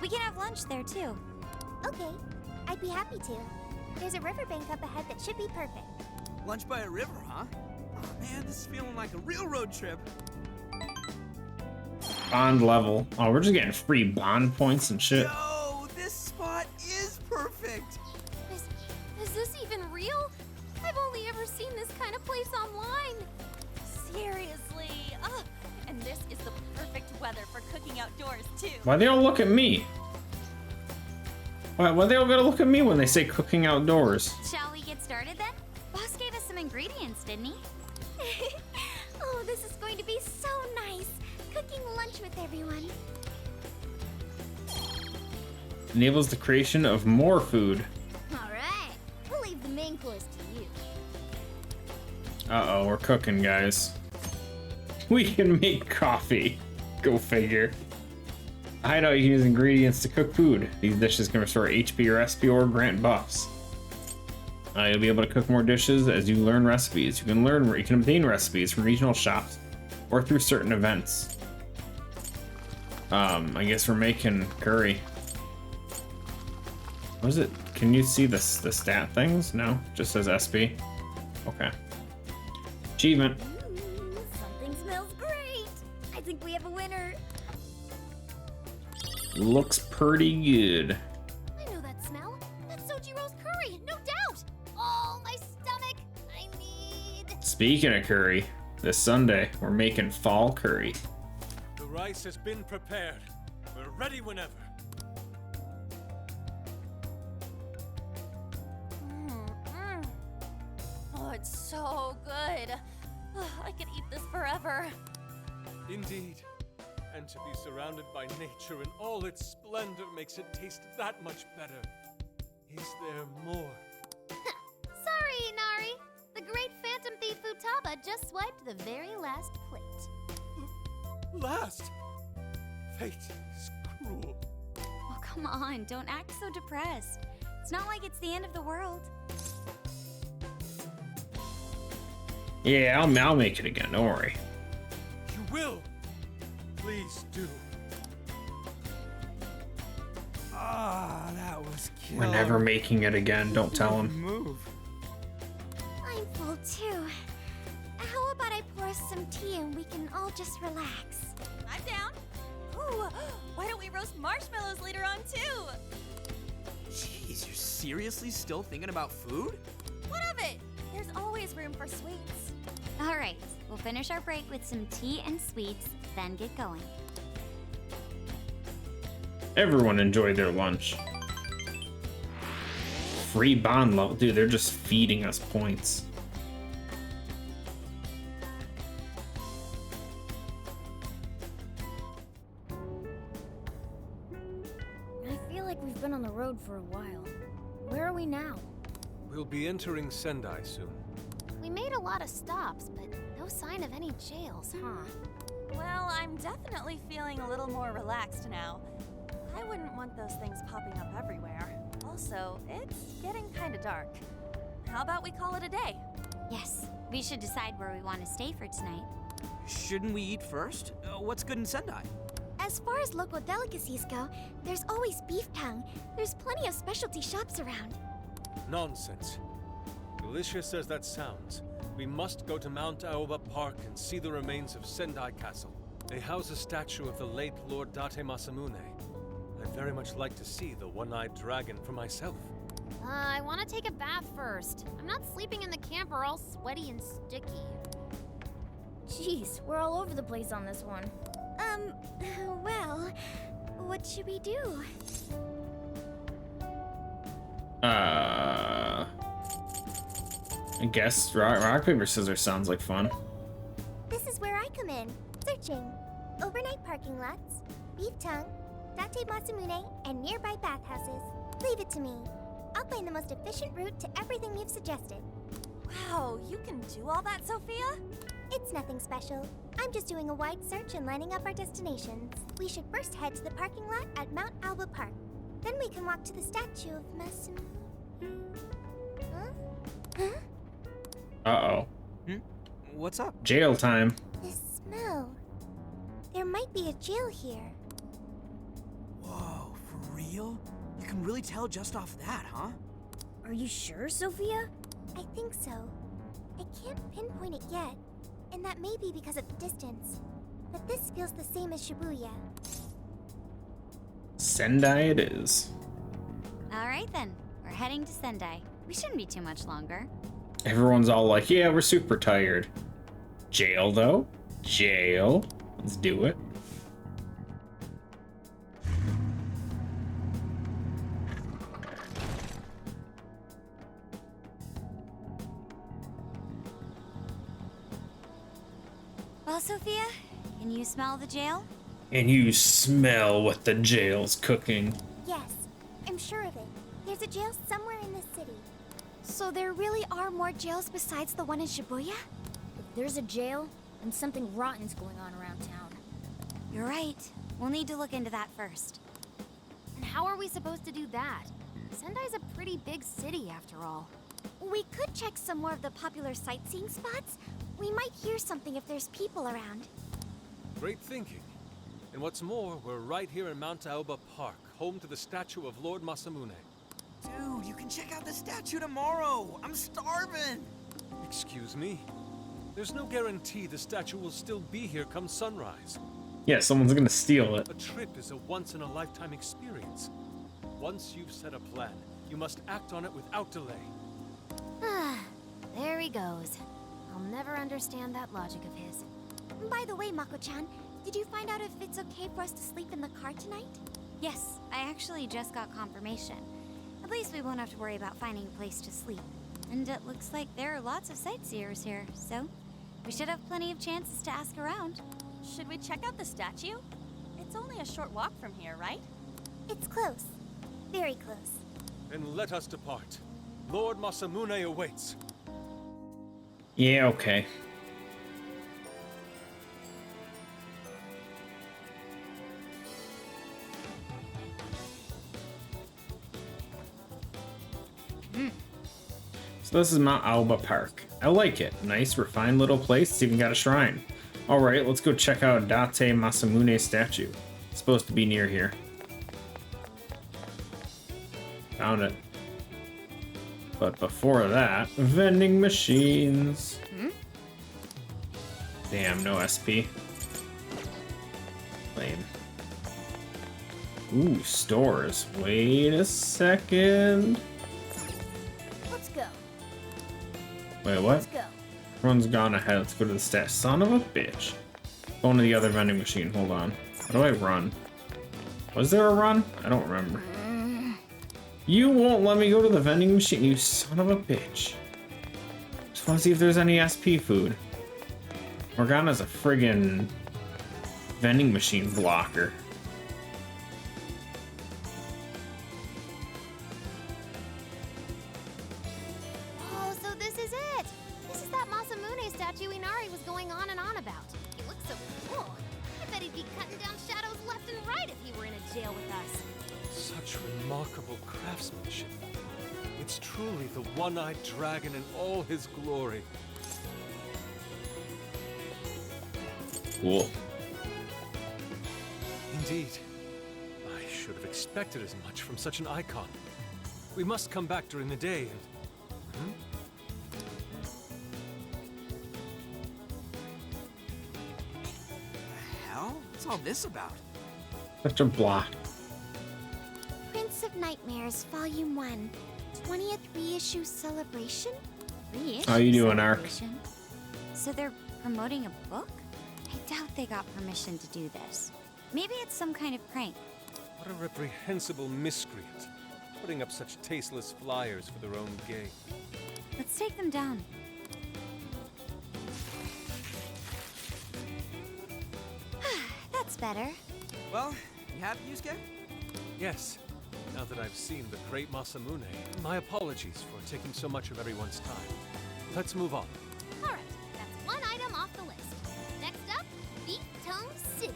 We can have lunch there, too. Okay, I'd be happy to. There's a riverbank up ahead that should be perfect. Lunch by a river, huh? Oh man, this is feeling like a real road trip. Bond level. Oh, we're just getting free bond points and shit. Yo, this spot is perfect. Is this even real? I've only ever seen this kind of place online. Seriously. Ugh. And this is the perfect weather for cooking outdoors, too. Why they all look at me? Why they all gotta look at me when they say cooking outdoors? Shall we get started then? Boss gave us some ingredients, didn't he? Oh, this is going to be so nice. Cooking lunch with everyone. Enables the creation of more food. Alright, we'll leave the main course to you. Uh-oh, we're cooking, guys. We can make coffee. Go figure. Hideout, you can use ingredients to cook food. These dishes can restore HP or SP or grant buffs. You'll be able to cook more dishes as you learn recipes. You can obtain recipes from regional shops or through certain events. I guess we're making curry. What is it? Can you see the stat things? No, just says SP. Okay. Achievement. Something smells great. I think we have a winner. Looks pretty good. I know that smell. That's Sojiro's curry, no doubt. Oh, my stomach. I need. Speaking of curry, this Sunday we're making fall curry. The rice has been prepared. We're ready whenever. Oh, it's so good. I could eat this forever. Indeed. And to be surrounded by nature in all its splendor makes it taste that much better. Is there more? Sorry, Inari. The great Phantom Thief Futaba just swiped the very last plate. Last! Fate is cruel. Oh, come on, don't act so depressed. It's not like it's the end of the world. Yeah, I'll make it again. Don't worry. You will! Please do. Ah, that was killer. We're never making it again. Don't tell him. Move. I'm full too. How about I pour us some tea and we can all just relax? I'm down. Ooh, why don't we roast marshmallows later on, too? Jeez, you're seriously still thinking about food? What of it? There's always room for sweets. All right, we'll finish our break with some tea and sweets, then get going. Everyone enjoyed their lunch. Free bond level. Dude, they're just feeding us points. we've been on the road for a while. Where are we now? We'll be entering Sendai soon. We made a lot of stops, but no sign of any jails, huh? Well, I'm definitely feeling a little more relaxed now. I wouldn't want those things popping up everywhere. Also, it's getting kind of dark. How about we call it a day? Yes, we should decide where we want to stay for tonight. Shouldn't we eat first? What's good in Sendai? As far as local delicacies go, there's always beef tongue. There's plenty of specialty shops around. Nonsense. Delicious as that sounds, we must go to Mount Aoba Park and see the remains of Sendai Castle. They house a statue of the late Lord Date Masamune. I'd very much like to see the one-eyed dragon for myself. I want to take a bath first. I'm not sleeping in the camper all sweaty and sticky. Jeez, we're all over the place on this one. Well, what should we do? I guess rock, paper, scissors sounds like fun. This is where I come in. Searching. Overnight parking lots, beef tongue, Date Masamune, and nearby bathhouses. Leave it to me. I'll find the most efficient route to everything you've suggested. Wow, you can do all that, Sophia? It's nothing special. I'm just doing a wide search and lining up our destinations. We should first head to the parking lot at Mount Alba Park. Then we can walk to the statue of Masamune. Huh? Uh-oh. What's up? Jail time. This smell. There might be a jail here. Whoa, for real? You can really tell just off that, huh? Are you sure, Sophia? I think so. I can't pinpoint it yet, and that may be because of the distance. But this feels the same as Shibuya. Sendai it is. All right then, we're heading to Sendai. We shouldn't be too much longer. Everyone's all like, yeah, we're super tired. Jail, though? Jail. Let's do it. Well, Sophia, can you smell the jail? And you smell what the jail's cooking. Yes, I'm sure of it. There's a jail somewhere in this city. So there really are more jails besides the one in Shibuya? If there's a jail, then something rotten's going on around town. You're right. We'll need to look into that first. And how are we supposed to do that? Sendai's a pretty big city, after all. We could check some more of the popular sightseeing spots. We might hear something if there's people around. Great thinking. And what's more, we're right here in Mount Aoba Park, home to the statue of Lord Masamune. Dude, you can check out the statue tomorrow. I'm starving. Excuse me? There's no guarantee the statue will still be here come sunrise. Yeah, someone's gonna steal it. A trip is a once-in-a-lifetime experience. Once you've set a plan, you must act on it without delay. There he goes. I'll never understand that logic of his. By the way, Mako-chan, did you find out if it's okay for us to sleep in the car tonight? Yes, I actually just got confirmation. At least we won't have to worry about finding a place to sleep. And it looks like there are lots of sightseers here, so we should have plenty of chances to ask around. Should we check out the statue? It's only a short walk from here, right? It's close. Very close. Then let us depart. Lord Masamune awaits. Yeah, okay. So this is Mount Alba Park. I like it. Nice, refined little place. It's even got a shrine. Alright, let's go check out Date Masamune statue. It's supposed to be near here. Found it. But before that, vending machines. Damn, no SP. Lame. Ooh, stores. Wait a second. Let's go. Wait, what? Let's go. Everyone's gone ahead. Let's go to the stash. Son of a bitch. Going to the other vending machine. Hold on. How do I run? Was there a run? I don't remember. You won't let me go to the vending machine, you son of a bitch. Just want to see if there's any SP food. Morgana's a friggin' vending machine blocker. about. He looks so cool. I bet he'd be cutting down shadows left and right if he were in a jail with us. Such remarkable craftsmanship. It's truly the one-eyed dragon in all his glory. Cool. Indeed. I should have expected as much from such an icon. We must come back during the day and... The hell? What's all this about? Such a blah. Prince of Nightmares, Volume 1. 20th reissue celebration? Reissue How you doing, Ark? celebration? So they're promoting a book? I doubt they got permission to do this. Maybe it's some kind of prank. What a reprehensible miscreant. Putting up such tasteless flyers for their own gain. Let's take them down. That's better. Well, you happy, Yusuke? Yes. Now that I've seen the great Masamune, my apologies for taking so much of everyone's time. Let's move on. Alright, that's one item off the list. Next up, Beat Tongue City.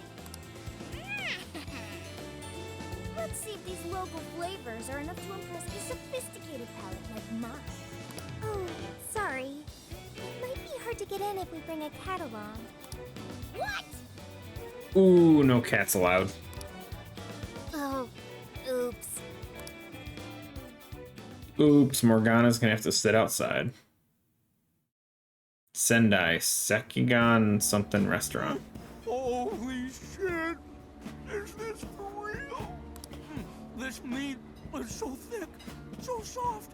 Let's see if these local flavors are enough to impress a sophisticated palate like mine. Oh, sorry. It might be hard to get in if we bring a cat along. What? Ooh, no cats allowed. Oh, oops. Oops, Morgana's gonna have to sit outside. Sendai Sekigan something restaurant. Holy shit! Is this for real? This meat is so thick, so soft.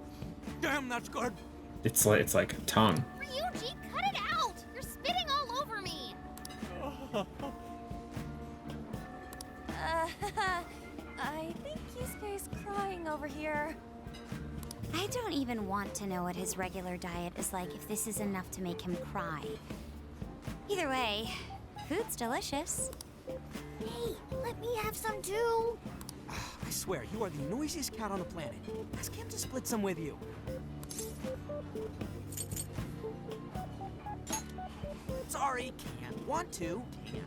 Damn, that's good. It's like a tongue. Ryuji, cut it out! You're spitting all over me! I think Yusuke's crying over here. I don't even want to know what his regular diet is like if this is enough to make him cry. Either way, food's delicious. Hey, let me have some too. I swear, you are the noisiest cat on the planet. Ask him to split some with you. Sorry, can't. Want to, can't.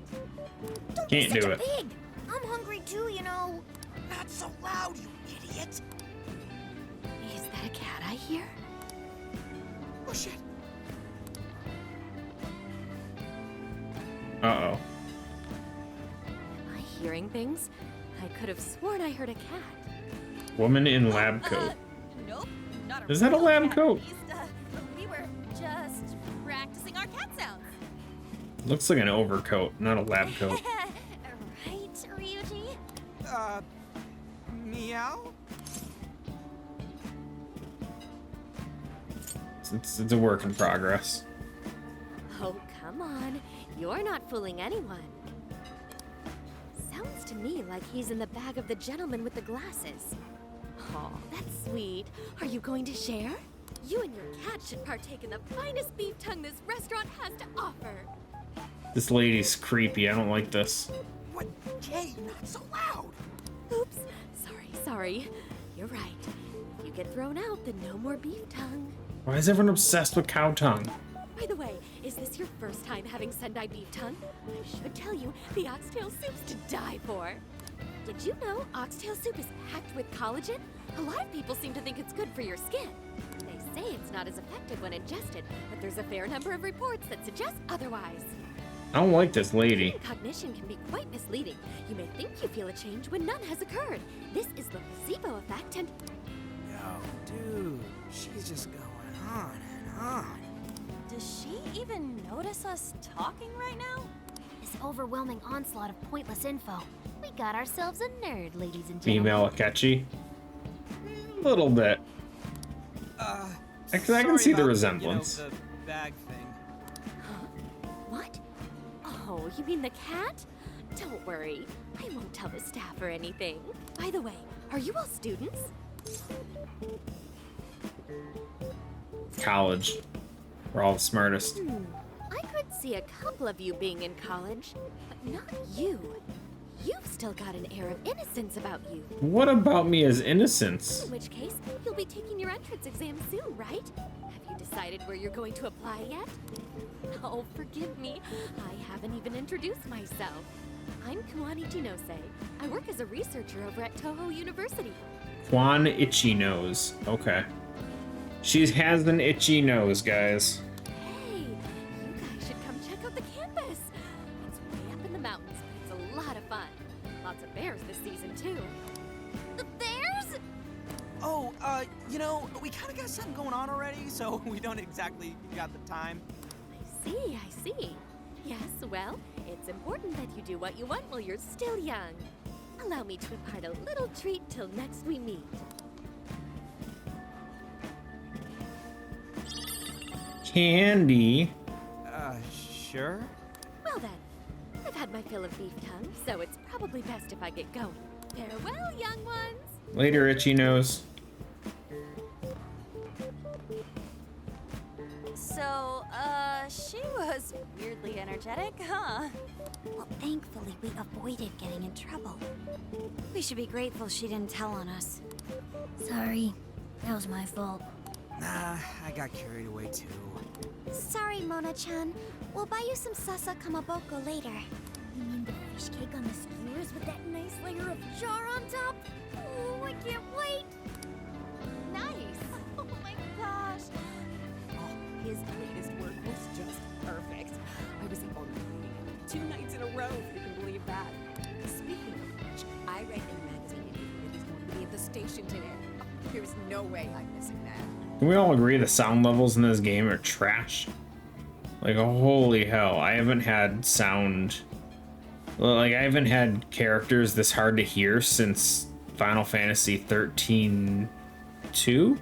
Don't Can't be do such it. a pig. I'm hungry too, you know. Not so loud, you idiot! Is that a cat I hear? Oh shit! Uh-oh. Am I hearing things? I could have sworn I heard a cat. Woman in lab coat. Nope, not a Is that a real lab cat, coat? at least, we were just practicing our cat sounds. Looks like an overcoat, not a lab coat. Right, Ryuji? Meow? It's a work in progress. Oh, come on. You're not fooling anyone. Sounds to me like he's in the bag of the gentleman with the glasses. Oh, that's sweet. Are you going to share? You and your cat should partake in the finest beef tongue this restaurant has to offer. This lady's creepy. I don't like this. What? Jay, not so loud! Oops. Sorry. You're right. If you get thrown out, then no more beef tongue. Why is everyone obsessed with cow tongue? By the way, is this your first time having Sendai beef tongue? I should tell you, the oxtail soup's to die for. Did you know oxtail soup is packed with collagen? A lot of people seem to think it's good for your skin. They say it's not as effective when ingested, but there's a fair number of reports that suggest otherwise. I don't like this lady. Cognition can be quite misleading. You may think you feel a change when none has occurred. This is the placebo effect and... Yo, dude, she's just going on and on. Does she even notice us talking right now? This overwhelming onslaught of pointless info. We got ourselves a nerd, ladies and gentlemen. Female Akechi. A little bit. I can see the resemblance. The bag thing. What? Oh, you mean the cat? Don't worry. I won't tell the staff or anything. By the way, are you all students? College. We're all the smartest. I could see a couple of you being in college, but not you. you've still got an air of innocence about you. What about me as innocence? In which case, you'll be taking your entrance exam soon, right? Have you decided where you're going to apply yet? Oh, forgive me. I haven't even introduced myself. I'm Kwon Ichinose. I work as a researcher over at Toho University. Kwon Itchy Nose. Okay. She has an itchy nose, guys. Hey, you guys should come check out the campus. It's way up in the mountains, but it's a lot of fun. Lots of bears this season, too. The bears? Oh, you know, we kind of got something going on already, so we don't exactly got the time. I see. Yes, well, it's important that you do what you want while you're still young. Allow me to impart a little treat till next we meet. Candy. Sure. Well then, I've had my fill of beef tongue, so it's probably best if I get going. Farewell, young ones! Later, Itchy Nose. So, she was weirdly energetic, huh? Well, thankfully, we avoided getting in trouble. We should be grateful she didn't tell on us. Sorry, that was my fault. Nah, I got carried away too. Sorry, Mona-chan. We'll buy you some sasa kamaboko later. You mean the fish cake on the skewers with that nice layer of char on top? Oh, I can't wait! Nice! Oh my gosh! Oh, his latest work was just perfect. I was able to read 2 nights in a row, if you can believe that. Speaking of which, I read in a magazine that he's going to be at the station today. There's no way I'm missing that. Can we all agree the sound levels in this game are trash? Like, holy hell, I haven't had sound... Like, I haven't had characters this hard to hear since Final Fantasy 13... 2?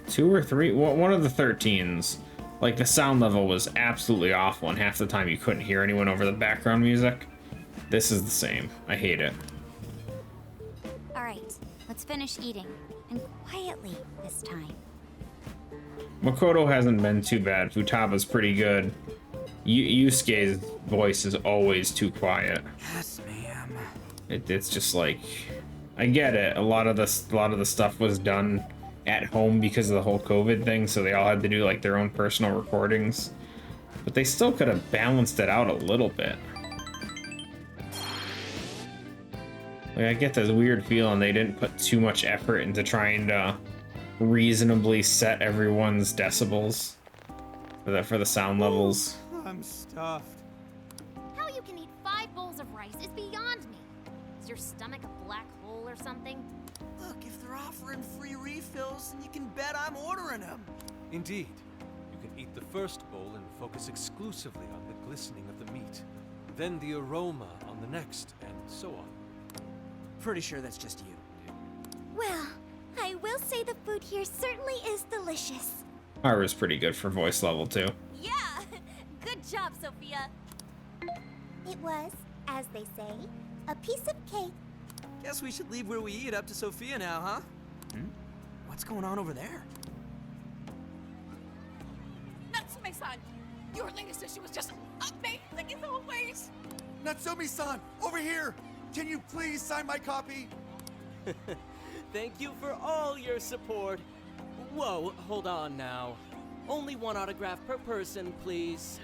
2 or 3? One of the 13s. Like, the sound level was absolutely awful, and half the time you couldn't hear anyone over the background music. This is the same. I hate it. Alright, let's finish eating. And quietly this time. Makoto hasn't been too bad. Futaba's pretty good. Yusuke's voice is always too quiet. Yes, ma'am. It's just like, I get it. A lot of the stuff was done at home because of the whole COVID thing, so they all had to do like their own personal recordings. But they still could have balanced it out a little bit. Like, I get this weird feeling they didn't put too much effort into trying to reasonably set everyone's decibels for the sound levels. I'm stuffed. How you can eat 5 bowls of rice is beyond me. Is your stomach a black hole or something? Look, if they're offering free refills, then you can bet I'm ordering them. Indeed. You can eat the first bowl and focus exclusively on the glistening of the meat, then the aroma on the next, and so on. Pretty sure that's just you. Well, I will say the food here certainly is delicious. Haru's pretty good for voice level too. Yeah! Good job, Sophia! It was, as they say, a piece of cake. Guess we should leave where we eat up to Sophia now, huh? What's going on over there? Natsume-san, your latest issue was just amazing as always! Natsumi-san, over here! Can you please sign my copy? Thank you for all your support. Whoa, hold on now. Only 1 autograph per person, please.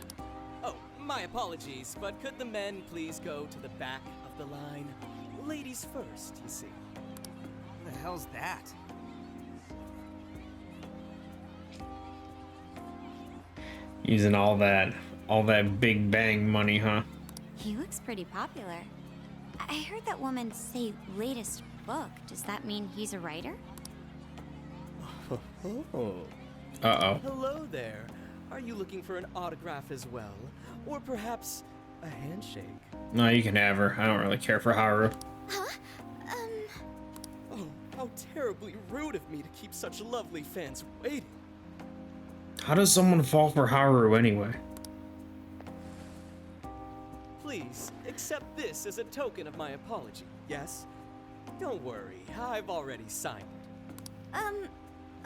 Oh, my apologies, but could the men please go to the back of the line? Ladies first, you see. What the hell's that? Using all that Big Bang money, huh? He looks pretty popular. I heard that woman say latest book. Does that mean he's a writer? Oh. Uh-oh. Hello there. Are you looking for an autograph as well? Or perhaps a handshake? No, you can have her. I don't really care for Haru. Huh? Oh, how terribly rude of me to keep such lovely fans waiting. How does someone fall for Haru anyway? Please, accept this as a token of my apology, yes? Don't worry, I've already signed it.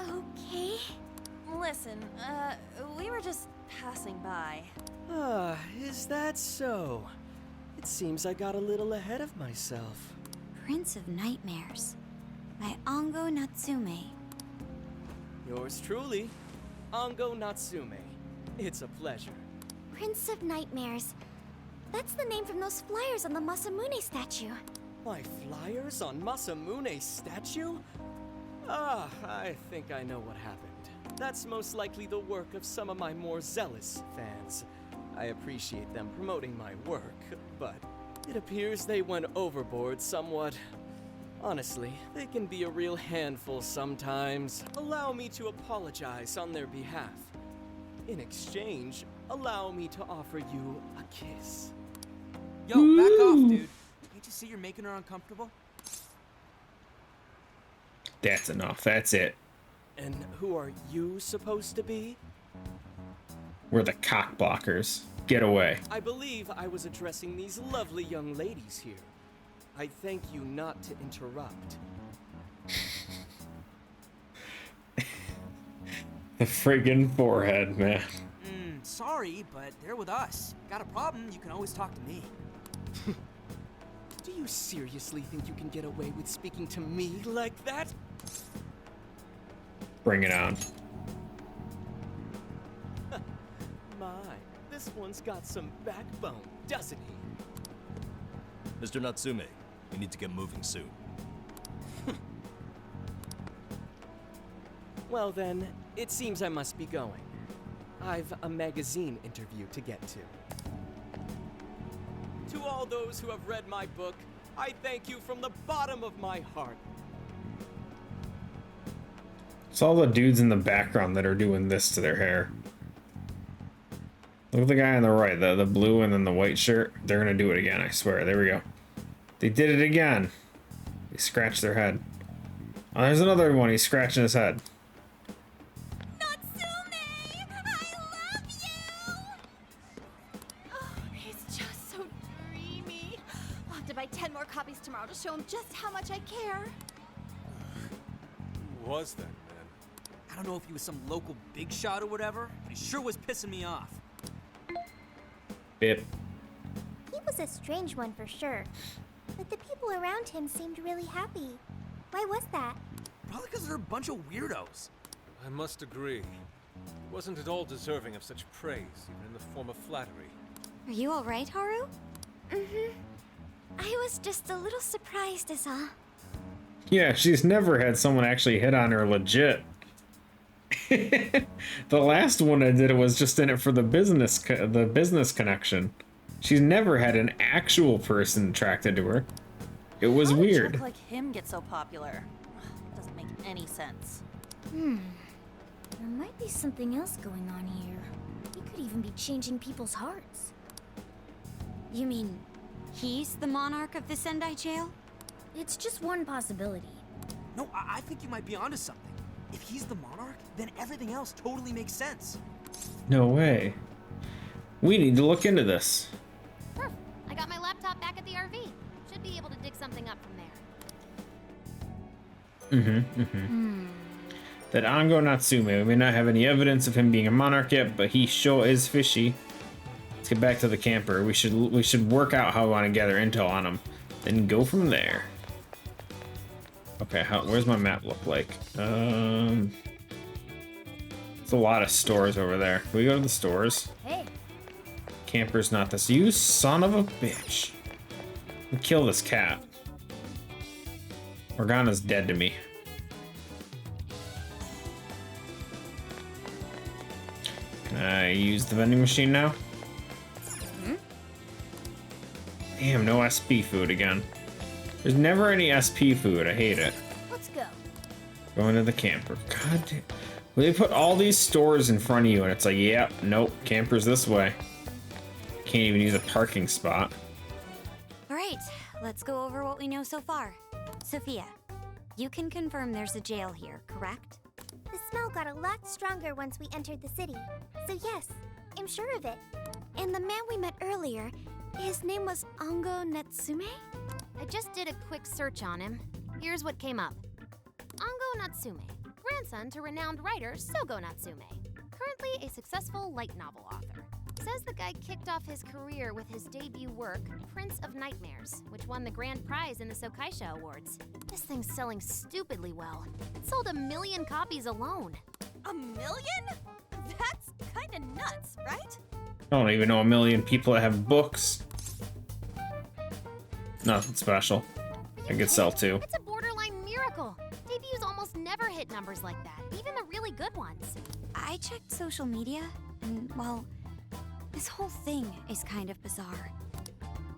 Okay. Listen, we were just passing by. Ah, is that so? It seems I got a little ahead of myself. Prince of Nightmares by Ango Natsume. Yours truly, Ango Natsume. It's a pleasure. Prince of Nightmares. That's the name from those flyers on the Masamune statue. My flyers on Masamune's statue? Ah, I think I know what happened. That's most likely the work of some of my more zealous fans. I appreciate them promoting my work, but it appears they went overboard somewhat. Honestly, they can be a real handful sometimes. Allow me to apologize on their behalf. In exchange, allow me to offer you a kiss. Yo, back off, dude. Can't you see you're making her uncomfortable? That's enough. That's it. And who are you supposed to be? We're the cock blockers. Get away. I believe I was addressing these lovely young ladies here. I thank you not to interrupt. The friggin' forehead, man. Sorry, but they're with us. Got a problem, you can always talk to me. Do you seriously think you can get away with speaking to me like that? Bring it on. My, this one's got some backbone, doesn't he? Mr. Natsume, we need to get moving soon. Well then, it seems I must be going. I've a magazine interview to get to. To all those who have read my book, I thank you from the bottom of my heart. It's all the dudes in the background that are doing this to their hair. Look at the guy on the right, the blue and then the white shirt. They're gonna do it again, I swear. There we go. They did it again. They scratched their head. Oh, there's another one. He's scratching his head. Copies tomorrow to show him just how much I care. Who was that man? I don't know if he was some local big shot or whatever, but he sure was pissing me off. Bip. He was a strange one for sure. But the people around him seemed really happy. Why was that? Probably because they're a bunch of weirdos. I must agree. He wasn't at all deserving of such praise, even in the form of flattery. Are you alright, Haru? Mm-hmm. I was just a little surprised is all. Yeah, she's never had someone actually hit on her legit. The last one I did was just in it for the business connection. She's never had an actual person attracted to her. It was weird. How did a jerk like him get so popular? Doesn't make any sense. There might be something else going on here. He could even be changing people's hearts. You mean he's the monarch of the Sendai jail? It's just one possibility. No, I think you might be onto something. If he's the monarch, then everything else totally makes sense. No way. We need to look into this. I got my laptop back at the RV. Should be able to dig something up from there. That Ango Natsume, we may not have any evidence of him being a monarch yet, but he sure is fishy. Let's get back to the camper. We should work out how we want to gather intel on him, then go from there. Okay, where's my map look like? It's a lot of stores over there. Can we go to the stores? Hey. Camper's not this. You son of a bitch. Kill this cat. Morgana's dead to me. Can I use the vending machine now? Damn, no SP food again. There's never any SP food. I hate it. Let's go. Going to the camper. God damn. Well, they put all these stores in front of you and it's like, yep, nope, camper's this way. Can't even use a parking spot. Alright, let's go over what we know so far. Sophia, you can confirm there's a jail here, correct? The smell got a lot stronger once we entered the city. So yes, I'm sure of it. And the man we met earlier, his name was Ango Natsume? I just did a quick search on him. Here's what came up. Ango Natsume, grandson to renowned writer Sogo Natsume. Currently a successful light novel author. says the guy kicked off his career with his debut work, Prince of Nightmares, which won the grand prize in the Sokaisha Awards. This thing's selling stupidly well. It sold 1 million copies alone. 1 million? That's kinda nuts, right? I don't even know 1 million people that have books. Nothing special. I could sell 2. It's a borderline miracle. Debuts almost never hit numbers like that, even the really good ones. I checked social media, and, well, this whole thing is kind of bizarre.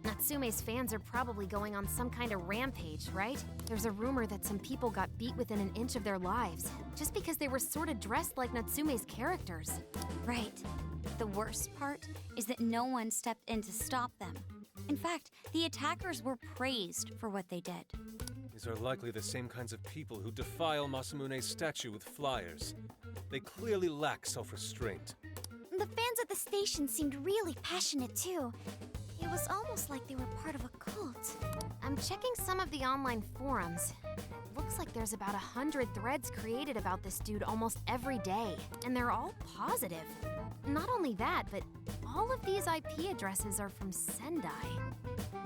Natsume's fans are probably going on some kind of rampage, right? There's a rumor that some people got beat within an inch of their lives, just because they were sort of dressed like Natsume's characters. Right. The worst part is that no one stepped in to stop them. In fact, the attackers were praised for what they did. These are likely the same kinds of people who defile Masamune's statue with flyers. They clearly lack self-restraint. The fans at the station seemed really passionate too. It was almost like they were part of a cult. I'm checking some of the online forums. It looks like there's about 100 threads created about this dude almost every day, and they're all positive. Not only that, but all of these IP addresses are from Sendai.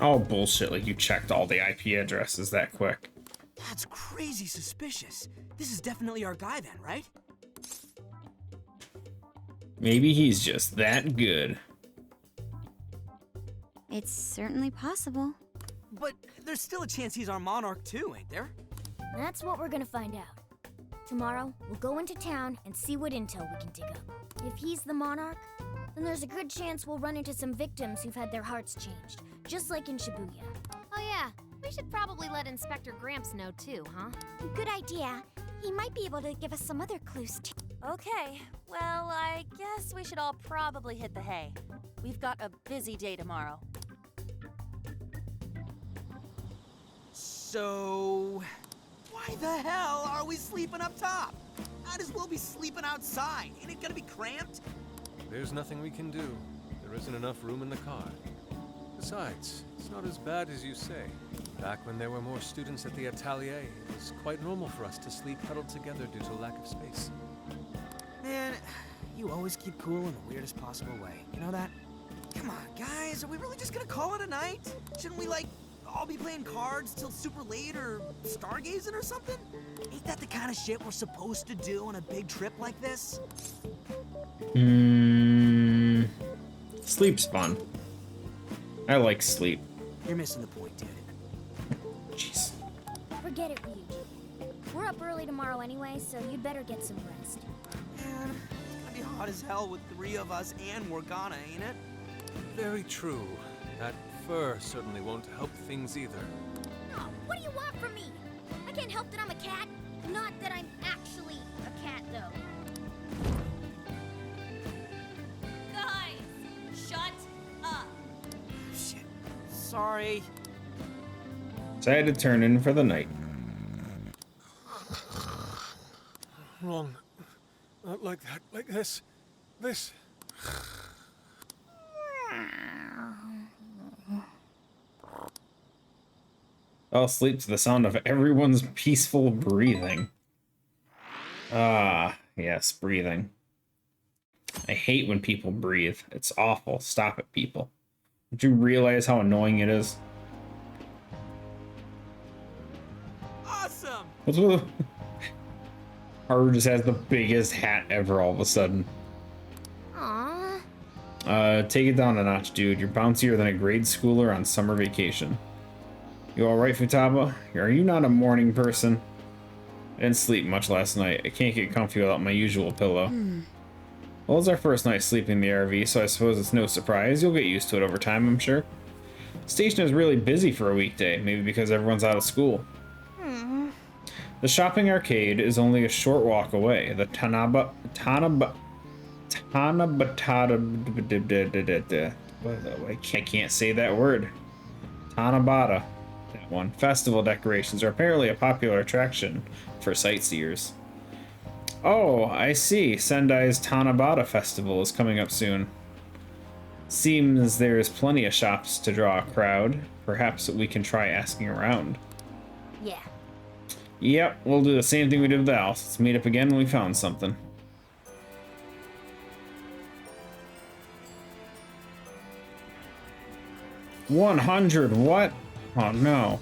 Oh, bullshit, like you checked all the IP addresses that quick. That's crazy suspicious. This is definitely our guy then, right? Maybe he's just that good. It's certainly possible. But there's still a chance he's our monarch too, ain't there? That's what we're gonna find out. Tomorrow, we'll go into town and see what intel we can dig up. If he's the monarch, then there's a good chance we'll run into some victims who've had their hearts changed, just like in Shibuya. Oh yeah, we should probably let Inspector Gramps know too, huh? Good idea. He might be able to give us some other clues too. Okay, well, I guess we should all probably hit the hay. We've got a busy day tomorrow. So, why the hell are we sleeping up top? Might as well be sleeping outside. Ain't it gonna be cramped? There's nothing we can do. There isn't enough room in the car. Besides, it's not as bad as you say. Back when there were more students at the atelier, it was quite normal for us to sleep huddled together due to lack of space. Man, you always keep cool in the weirdest possible way. You know that? Come on, guys, are we really just gonna call it a night? Shouldn't we, like, all be playing cards till super late or stargazing or something? Ain't that the kind of shit we're supposed to do on a big trip like this? Sleep's fun. I like sleep. You're missing the point, dude. Jeez. Forget it, Ryuji. We're up early tomorrow anyway, so you'd better get some rest. Man, it's gonna be hot as hell with 3 of us and Morgana, ain't it? Very true. That fur certainly won't help things either. Oh, what do you want from me? I can't help that I'm a cat. Not that I'm actually a cat, though. Guys, shut up. Shit. Sorry. So I had to turn in for the night. Wrong. Not like that. Like this. This. I'll sleep to the sound of everyone's peaceful breathing. Ah, yes, breathing. I hate when people breathe. It's awful. Stop it, people. Don't you realize how annoying it is? Awesome! What's with Haru just has the biggest hat ever all of a sudden. Aww. Take it down a notch, dude. You're bouncier than a grade schooler on summer vacation. You alright, Futaba? Are you not a morning person? I didn't sleep much last night. I can't get comfy without my usual pillow. Well, it's our first night sleeping in the RV, so I suppose it's no surprise. You'll get used to it over time, I'm sure. Station is really busy for a weekday, maybe because everyone's out of school. The shopping arcade is only a short walk away. The I can't say that word. Tanabata. That one. Festival decorations are apparently a popular attraction for sightseers. Oh, I see. Sendai's Tanabata Festival is coming up soon. Seems there's plenty of shops to draw a crowd. Perhaps we can try asking around. Yeah. Yep, we'll do the same thing we did with the house. Let's meet up again when we found something. 100, what? Oh no.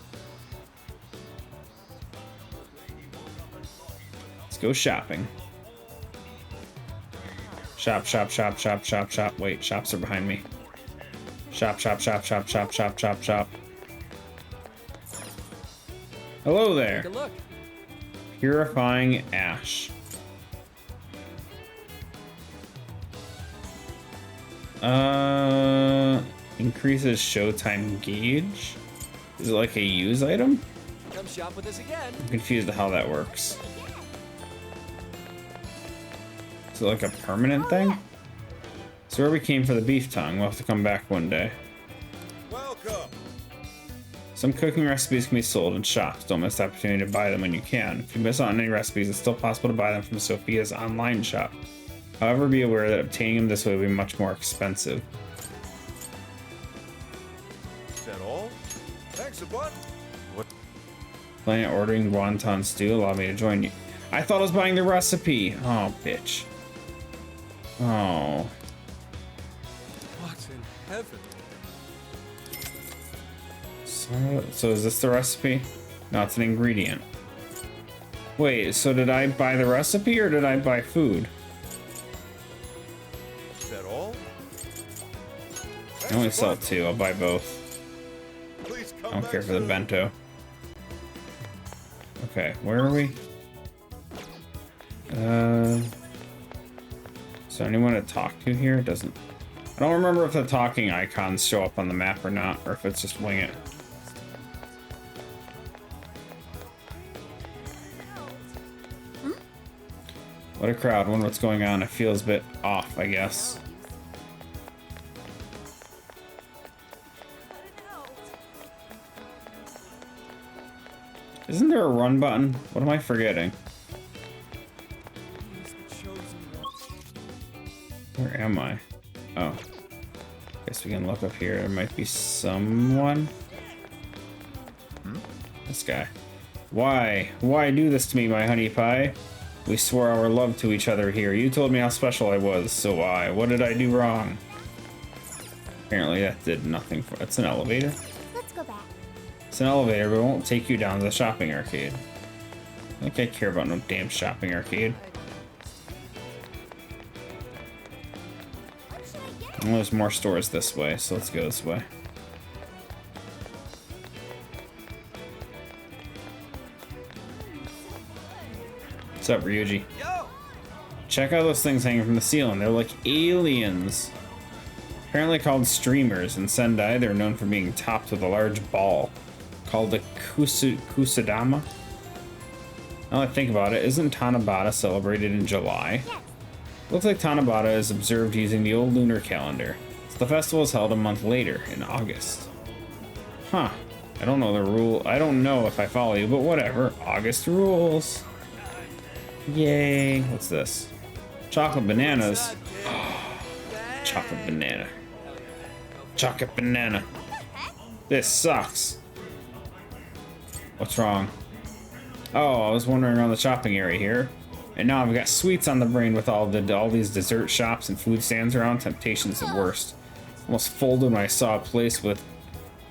Let's go shopping. Shop, shop, shop, shop, shop, shop. Wait, shops are behind me. Shop, shop, shop, shop, shop, shop, shop, shop. Hello there. Take a look. Purifying ash. Increases showtime gauge. Is it like a use item? Come shop with us again. I'm confused how that works. Is it like a permanent thing? So where we came for the beef tongue, we'll have to come back one day. Welcome. Some cooking recipes can be sold in shops. Don't miss the opportunity to buy them when you can. If you miss out on any recipes, it's still possible to buy them from Sophia's online shop. However, be aware that obtaining them this way will be much more expensive. Is that all? Thanks a bunch. What? Planning on ordering wonton stew. Allow me to join you. I thought I was buying the recipe. Oh, bitch. Oh. What in heaven? So is this the recipe? No, it's an ingredient. Wait, so did I buy the recipe or did I buy food? Is that all? I only sell two. I'll buy both. Please I don't care for the bento. Okay, where are we? Is there anyone to talk to here? It doesn't. I don't remember if the talking icons show up on the map or not, or if it's just wing it. What a crowd. Wonder what's going on. It feels a bit off, I guess. Isn't there a run button? What am I forgetting? Where am I? Oh. Guess we can look up here. There might be someone. This guy. Why? Why do this to me, my honey pie? We swore our love to each other here. You told me how special I was, so why? What did I do wrong? Apparently that did nothing for... It's an elevator? Let's go back. It's an elevator, but it won't take you down to the shopping arcade. I don't think I care about no damn shopping arcade. Well, there's more stores this way, so let's go this way. What's up, Ryuji? Check out those things hanging from the ceiling. They're like aliens. Apparently called streamers. In Sendai, they're known for being topped with a large ball called a kusadama. Now that I think about it, isn't Tanabata celebrated in July? Looks like Tanabata is observed using the old lunar calendar. So the festival is held a month later, in August. Huh. I don't know the rule. I don't know if I follow you, but whatever. August rules. Yay. What's this? Chocolate bananas. Chocolate banana. Chocolate banana. This sucks. What's wrong? Oh, I was wandering around the shopping area here. And now I've got sweets on the brain with all these dessert shops and food stands around. Temptation's the worst. Almost folded when I saw a place with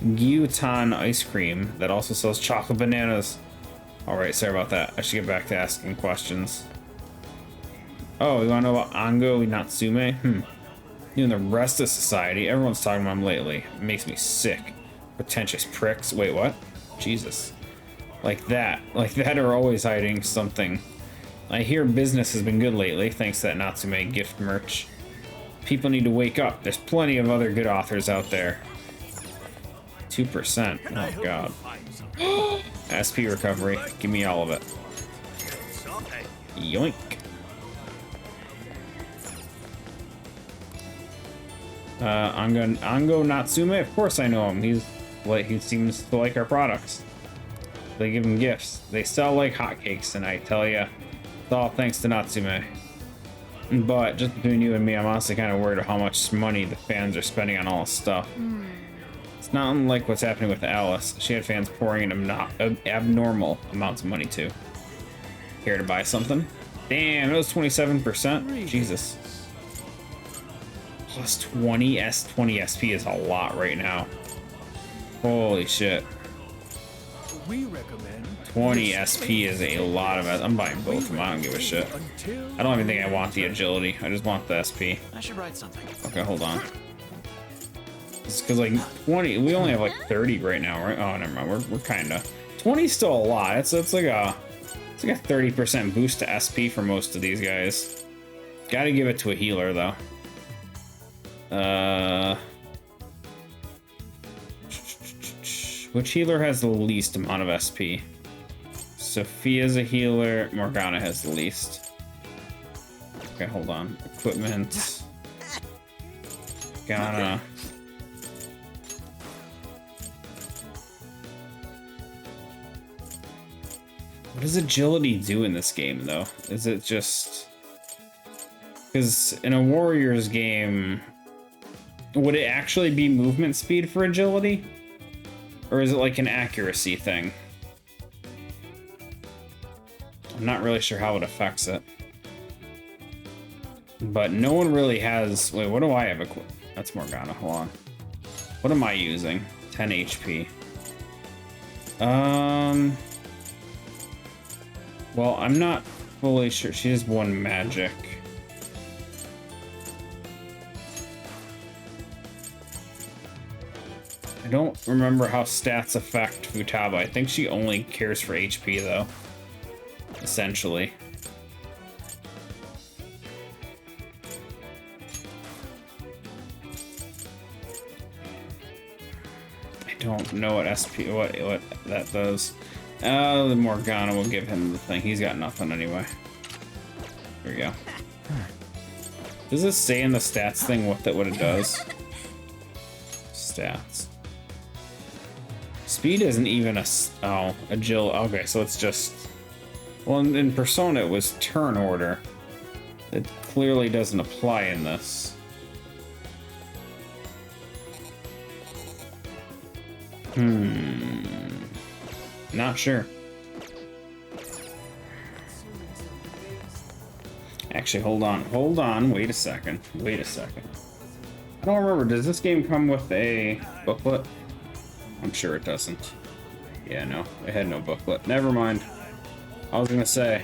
Gyutan ice cream that also sells chocolate bananas. Alright, sorry about that. I should get back to asking questions. Oh, you wanna know about Ango Natsume? You and the rest of society, everyone's talking about him lately. It makes me sick. Pretentious pricks. Wait, what? Jesus. Like that are always hiding something. I hear business has been good lately, thanks to that Natsume gift merch. People need to wake up. There's plenty of other good authors out there. 2%. Oh, God. SP recovery. Give me all of it. Yoink. Ango Natsume? Of course I know him. He seems to like our products. They give him gifts. They sell like hotcakes, and I tell ya, it's all thanks to Natsume. But just between you and me, I'm honestly kind of worried about how much money the fans are spending on all this stuff. It's not unlike what's happening with Alice. She had fans pouring in abnormal amounts of money too. Here to buy something? Damn, it was 27%. Jesus. Plus 20 SP is a lot right now. Holy shit. We recommend 20 SP is a lot of it. I'm buying both of them. I don't give a shit. I don't even think I want the agility. I just want the SP. I should write something. Okay, hold on. It's because like 20, we only have like 30 right now, right? Oh, never mind. We're kind of 20 is still a lot. It's like a 30% boost to SP for most of these guys. Got to give it to a healer though. Which healer has the least amount of SP? Sophia's a healer. Morgana has the least. Okay, hold on. Equipment. Morgana. What does agility do in this game, though? Is it just... Because in a Warriors game, would it actually be movement speed for agility? Or is it like an accuracy thing? I'm not really sure how it affects it. But no one really has... Wait, what do I have? That's Morgana. Hold on. What am I using? 10 HP. Well, I'm not fully sure. She has one magic. I don't remember how stats affect Futaba. I think she only cares for HP, though. Essentially. I don't know what what that does. The Morgana will give him the thing. He's got nothing anyway. There we go. Does it say in the stats thing what it does? Stats. Speed isn't even agility. Okay, so it's just... Well, in Persona it was turn order. It clearly doesn't apply in this. Not sure. Actually, hold on, wait a second. I don't remember, does this game come with a booklet? I'm sure it doesn't. Yeah, no, it had no booklet. Never mind. I was gonna say,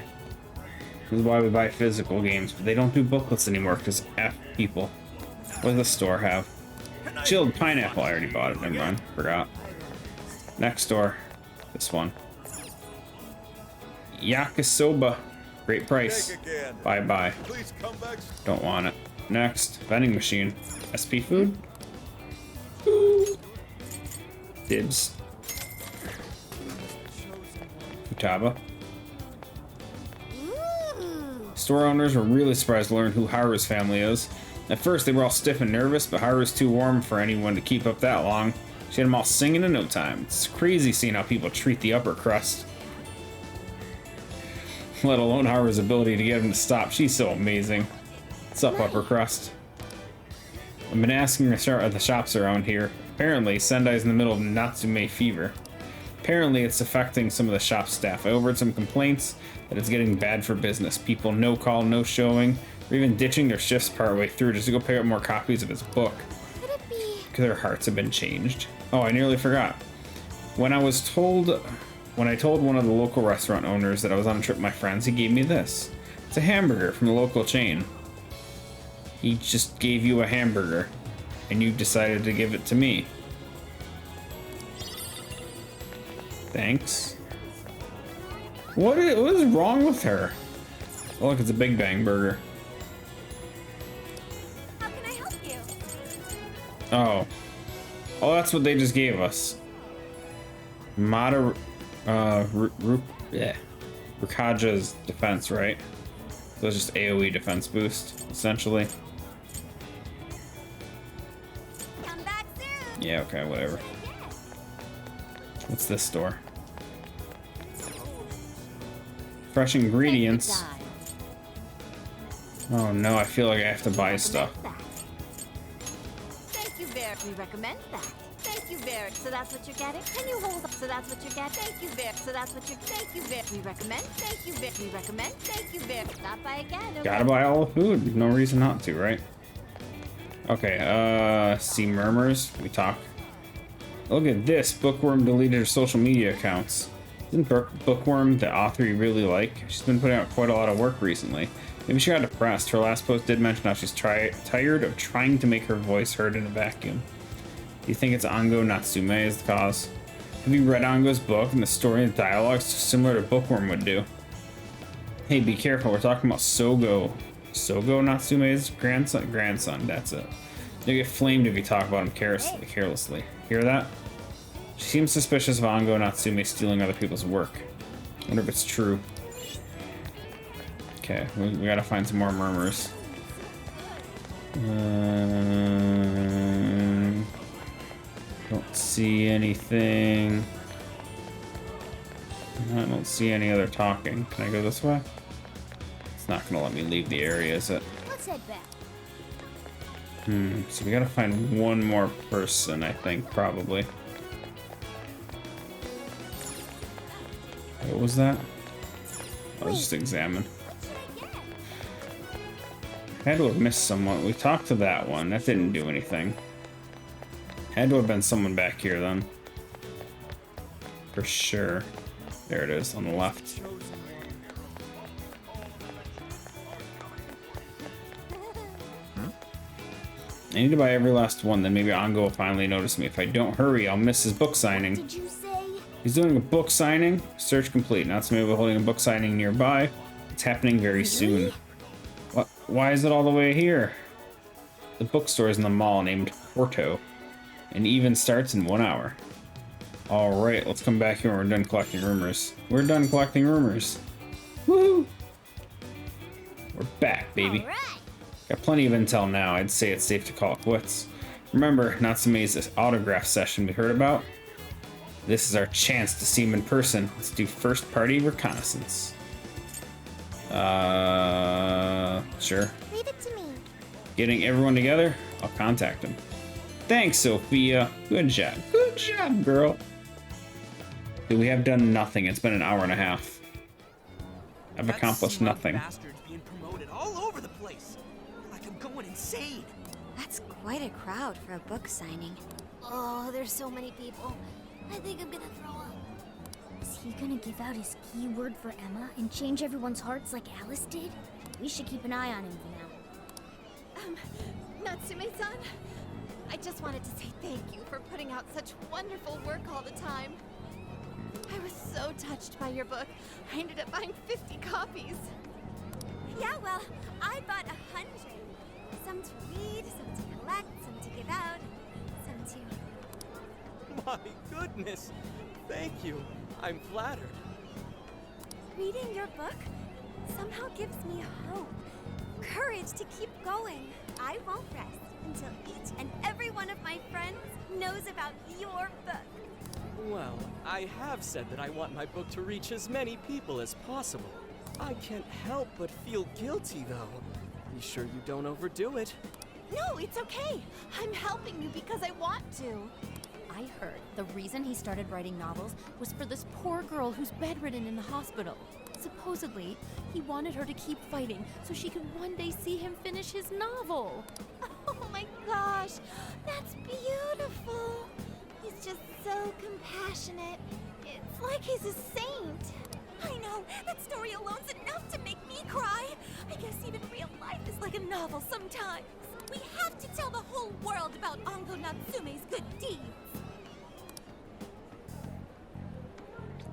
this is why we buy physical games, but they don't do booklets anymore because F people. What does the store have? Chilled pineapple, I already bought it, never mind, forgot. Next door. This one. Yakisoba. Great price. Bye-bye. Don't want it. Next. Vending machine. SP food? Dibs. Futaba. Store owners were really surprised to learn who Haru's family is. At first, they were all stiff and nervous, but Haru's too warm for anyone to keep up that long. She had them all singing in no time. It's crazy seeing how people treat the upper crust. Let alone Haru's ability to get them to stop. She's so amazing. What's up, upper crust? I've been asking at the shops around here. Apparently, Sendai's in the middle of Natsume fever. Apparently, it's affecting some of the shop staff. I overheard some complaints that it's getting bad for business. People no call, no showing, or even ditching their shifts partway through just to go pick up more copies of his book. Because their hearts have been changed. Oh, I nearly forgot. When I told one of the local restaurant owners that I was on a trip with my friends, he gave me this. It's a hamburger from the local chain. He just gave you a hamburger, and you decided to give it to me. Thanks. What is wrong with her? Oh, look, it's a Big Bang burger. How can I help you? Oh, that's what they just gave us. Rukaja's defense, right? So it's just AoE defense boost, essentially. Come back soon. Yeah, okay, whatever. What's this store? Fresh ingredients. Oh no, I feel like I have to buy stuff. Thank you very. We recommend that. Thank you very. So that's what you're getting. Can you hold up? So that's what you're getting. Thank you very. So that's what you're. Thank you very. We recommend. Thank you very. We recommend. Thank you very. Stop by again. Okay? Gotta buy all the food. No reason not to, right? Okay. Sea murmurs. We talk. Look at this. Bookworm deleted her social media accounts. Isn't Bookworm the author you really like? She's been putting out quite a lot of work recently. Maybe she got depressed. Her last post did mention how she's tired of trying to make her voice heard in a vacuum. Do you think it's Ango Natsume is the cause? Have you read Ango's book and the story and the dialogue is similar to Bookworm would do? Hey, be careful. We're talking about Sogo. Sogo Natsume's grandson. That's it. You'll get flamed if you talk about him carelessly. Hear that? She seems suspicious of Ango Natsume stealing other people's work. I wonder if it's true. Okay, we gotta find some more murmurs. Don't see anything. I don't see any other talking. Can I go this way? It's not gonna let me leave the area, is it? Let's head back. So we gotta find one more person, I think, probably. What was that? I'll just examine. Had to have missed someone. We talked to that one. That didn't do anything. Had to have been someone back here then. For sure. There it is on the left. I need to buy every last one, then maybe Ango will finally notice me. If I don't hurry, I'll miss his book signing. Did you say? He's doing a book signing. Search complete. Natsume will be holding a book signing nearby. It's happening very soon. What? Why is it all the way here? The bookstore is in the mall named Porto, and even starts in 1 hour. All right, let's come back here when we're done collecting rumors. We're done collecting rumors. Woohoo! We're back, baby. Got plenty of intel now. I'd say it's safe to call it quits. Remember Natsume's autograph session we heard about? This is our chance to see him in person. Let's do first party reconnaissance. Sure. Leave it to me. Getting everyone together? I'll contact him. Thanks, Sophia. Good job. Good job, girl. Dude, we have done nothing. It's been an hour and a half. I've accomplished nothing. Bastards being promoted all over the place. Like I'm going insane. That's quite a crowd for a book signing. Oh, there's so many people. I think I'm gonna throw up. Is he gonna give out his keyword for Emma and change everyone's hearts like Alice did? We should keep an eye on him for now. Natsume-san, I just wanted to say thank you for putting out such wonderful work all the time. I was so touched by your book. I ended up buying 50 copies. Yeah, well, I bought 100. Some to read, some to collect, some to give out, some to... My goodness! Thank you. I'm flattered. Reading your book somehow gives me hope, courage to keep going. I won't rest until each and every one of my friends knows about your book. Well, I have said that I want my book to reach as many people as possible. I can't help but feel guilty, though. Be sure you don't overdo it. No, it's okay. I'm helping you because I want to. I heard the reason he started writing novels was for this poor girl who's bedridden in the hospital. Supposedly, he wanted her to keep fighting so she could one day see him finish his novel. Oh my gosh, that's beautiful. He's just so compassionate. It's like he's a saint. I know, that story alone's enough to make me cry. I guess even real life is like a novel sometimes. We have to tell the whole world about Ango Natsume's good deeds.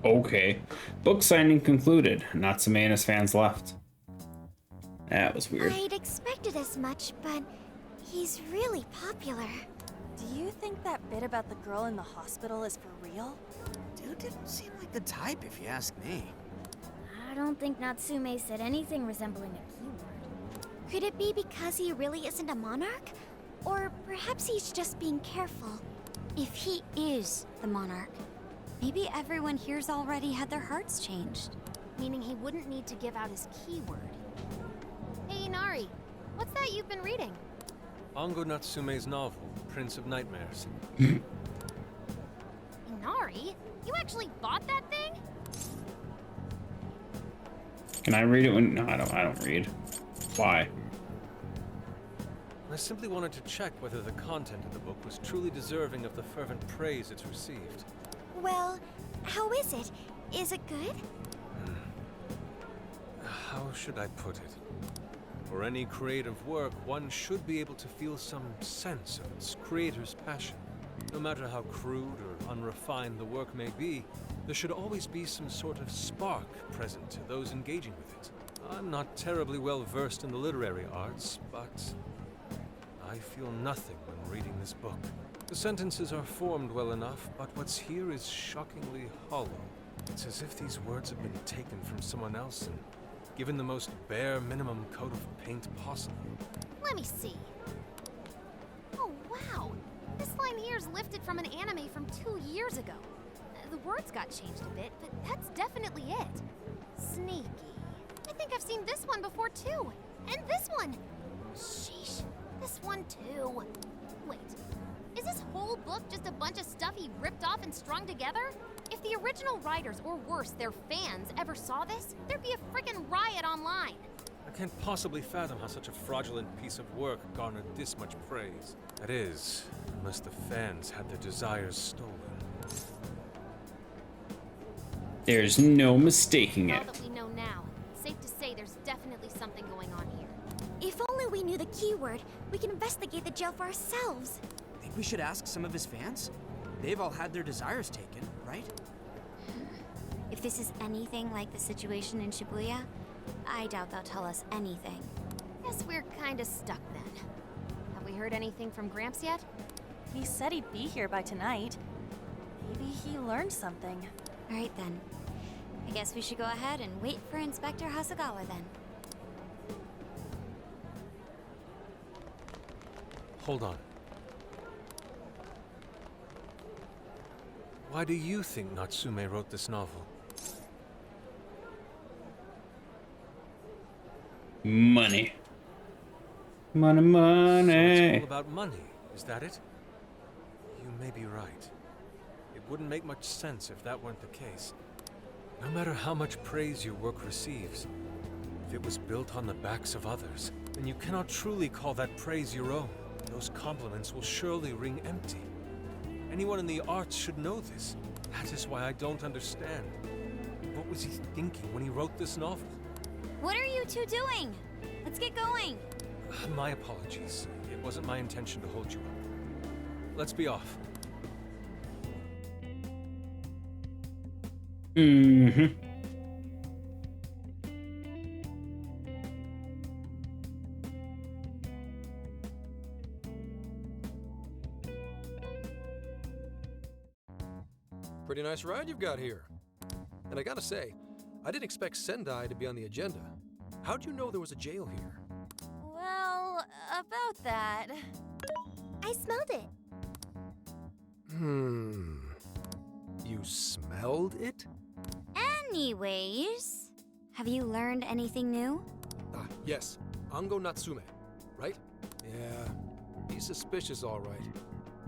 Okay. Book signing concluded. Natsume and his fans left. That was weird. I'd expected as much, but he's really popular. Do you think that bit about the girl in the hospital is for real? Dude didn't seem like the type, if you ask me. I don't think Natsume said anything resembling a keyword. Could it be because he really isn't a monarch? Or perhaps he's just being careful. If he is the monarch, maybe everyone here's already had their hearts changed. Meaning he wouldn't need to give out his keyword. Hey, Inari, what's that you've been reading? Ango Natsume's novel, Prince of Nightmares. Inari? You actually bought that thing? Can I read it when... No, I don't read. Why? I simply wanted to check whether the content of the book was truly deserving of the fervent praise it's received. Well, how is it? Is it good? How should I put it? For any creative work, one should be able to feel some sense of its creator's passion. No matter how crude or unrefined the work may be, there should always be some sort of spark present to those engaging with it. I'm not terribly well versed in the literary arts, but I feel nothing when reading this book. The sentences are formed well enough, but what's here is shockingly hollow. It's as if these words have been taken from someone else and given the most bare minimum coat of paint possible. Let me see. Oh, wow. This line here is lifted from an anime from 2 years ago. The words got changed a bit, but that's definitely it. Sneaky. I think I've seen this one before, too. And this one. Sheesh. This one, too. Wait. Is this whole book just a bunch of stuff he ripped off and strung together? If the original writers, or worse, their fans, ever saw this, there'd be a frickin' riot online. I can't possibly fathom how such a fraudulent piece of work garnered this much praise. That is, unless the fans had their desires stolen. There's no mistaking All it. that we know now, safe to say there's definitely something going on here. If only we knew the keyword, we can investigate the jail for ourselves. Think we should ask some of his fans? They've all had their desires taken, right? If this is anything like the situation in Shibuya, I doubt they'll tell us anything. Guess we're kinda stuck then. Have we heard anything from Gramps yet? He said he'd be here by tonight. Maybe he learned something. All right then. I guess we should go ahead and wait for Inspector Hasagawa then. Hold on. Why do you think Natsume wrote this novel? Money. Money, So money. it's all about money, is that it? You may be right. It wouldn't make much sense if that weren't the case. No matter how much praise your work receives, if it was built on the backs of others, then you cannot truly call that praise your own. Those compliments will surely ring empty. Anyone in the arts should know this. That is why I don't understand. What was he thinking when he wrote this novel? What are you two doing? Let's get going. My apologies. It wasn't my intention to hold you up. Let's be off. Mm-hmm. Pretty nice ride you've got here. And I gotta say, I didn't expect Sendai to be on the agenda. How'd you know there was a jail here? Well, about that. I smelled it. You smelled it? Anyways, have you learned anything new? Ah, yes. Ango Natsume, right? Yeah, he's suspicious all right.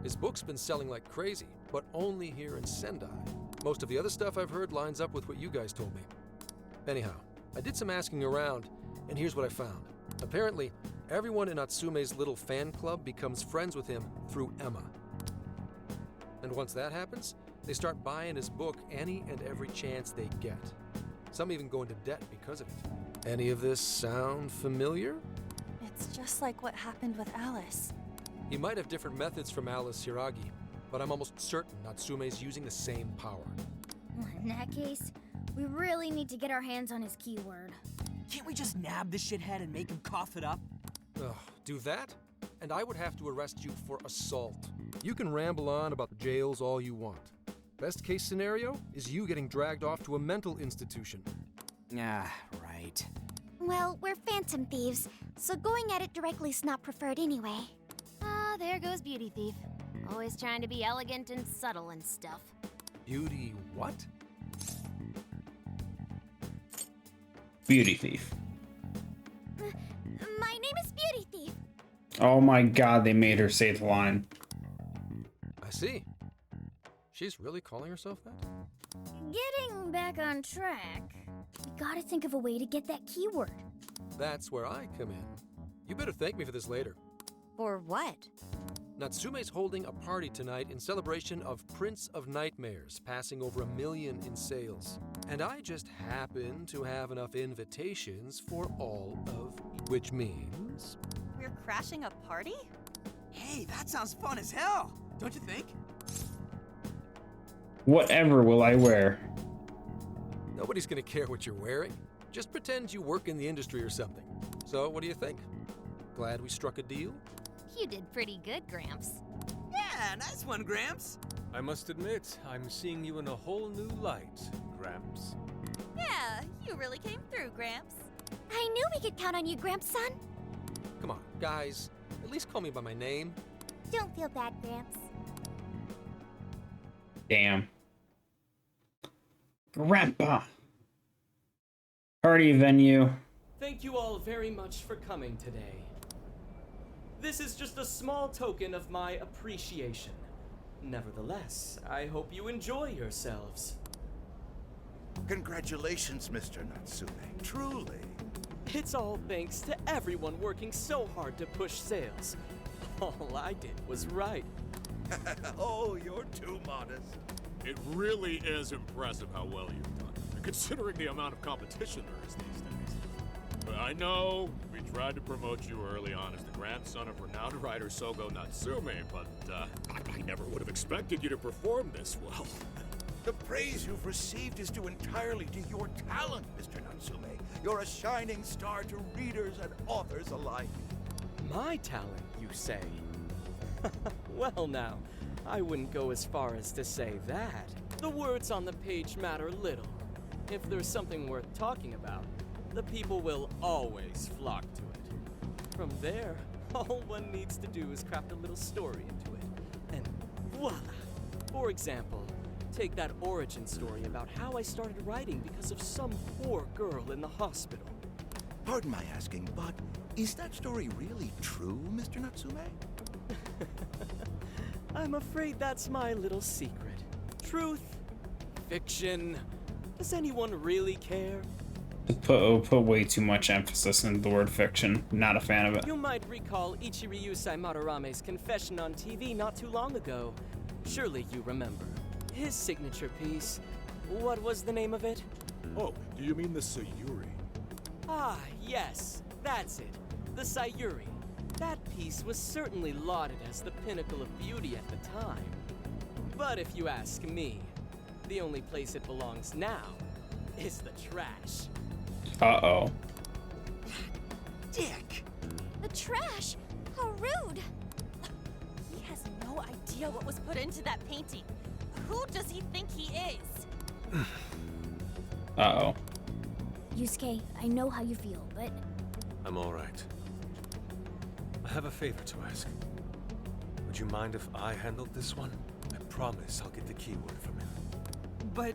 His book's been selling like crazy, but only here in Sendai. Most of the other stuff I've heard lines up with what you guys told me. Anyhow, I did some asking around, and here's what I found. Apparently, everyone in Natsume's little fan club becomes friends with him through Emma. And once that happens, they start buying his book any and every chance they get. Some even go into debt because of it. Any of this sound familiar? It's just like what happened with Alice. He might have different methods from Alice Hiragi, but I'm almost certain Natsume's using the same power. In that case, we really need to get our hands on his keyword. Can't we just nab the shithead and make him cough it up? Ugh, do that? And I would have to arrest you for assault. You can ramble on about the jails all you want. Best case scenario is you getting dragged off to a mental institution. Ah, right. Well, we're phantom thieves, so going at it directly's not preferred anyway. Ah, there goes Beauty Thief. Always trying to be elegant and subtle and stuff. Beauty what? Beauty Thief. My name is Beauty Thief. Oh my god, they made her say the line. I see. She's really calling herself that? Getting back on track, we gotta think of a way to get that keyword. That's where I come in. You better thank me for this later. For what? Natsume's holding a party tonight in celebration of Prince of Nightmares, passing over 1 million in sales. And I just happen to have enough invitations for all of, which means... We're crashing a party? Hey, that sounds fun as hell, don't you think? Whatever will I wear? Nobody's gonna care what you're wearing. Just pretend you work in the industry or something. So, what do you think? Glad we struck a deal? You did pretty good, Gramps. Yeah, nice one, Gramps. I must admit, I'm seeing you in a whole new light, Gramps. Yeah, you really came through, Gramps. I knew we could count on you, Gramps, son. Come on, guys. At least call me by my name. Don't feel bad, Gramps. Damn. Grandpa. Party venue. Thank you all very much for coming today. This is just a small token of my appreciation. Nevertheless, I hope you enjoy yourselves. Congratulations, Mr. Natsume. Truly. It's all thanks to everyone working so hard to push sales. All I did was write. Oh, you're too modest. It really is impressive how well you've done, considering the amount of competition there is these days. But I know we tried to promote you early on as the grandson of renowned writer Sogo Natsume, but I never would have expected you to perform this well. The praise you've received is due entirely to your talent, Mr. Natsume. You're a shining star to readers and authors alike. My talent, you say? Well now, I wouldn't go as far as to say that. The words on the page matter little. If there's something worth talking about, the people will always flock to it. From there, all one needs to do is craft a little story into it. And voila! For example, take that origin story about how I started writing because of some poor girl in the hospital. Pardon my asking, but is that story really true, Mr. Natsume? I'm afraid that's my little secret. Truth, fiction. Does anyone really care? Put way too much emphasis into the word fiction. Not a fan of it. You might recall Ichiryu Madarame's confession on TV not too long ago. Surely you remember. His signature piece. What was the name of it? Oh, do you mean the Sayuri? Ah, yes. That's it. The Sayuri. That piece was certainly lauded as the pinnacle of beauty at the time. But if you ask me, the only place it belongs now is the trash. Uh-oh. Dick! The trash? How rude! He has no idea what was put into that painting. Who does he think he is? Uh-oh. Yusuke, I know how you feel, but... I'm all right. I have a favor to ask. Would you mind if I handled this one? I promise I'll get the keyword from him. But...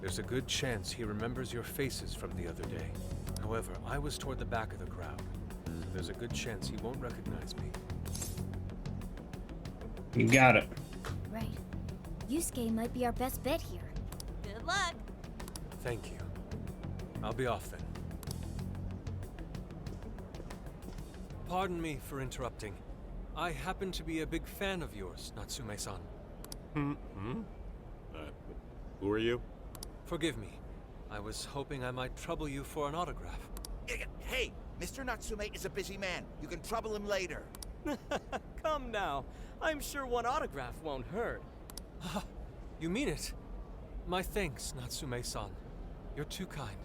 There's a good chance he remembers your faces from the other day. However, I was toward the back of the crowd, so there's a good chance he won't recognize me. You got it. Right. Yusuke might be our best bet here. Good luck. Thank you. I'll be off then. Pardon me for interrupting. I happen to be a big fan of yours, Natsume-san. Who are you? Forgive me. I was hoping I might trouble you for an autograph. Hey, Mr. Natsume is a busy man. You can trouble him later. Come now. I'm sure one autograph won't hurt. You mean it? My thanks, Natsume-san. You're too kind.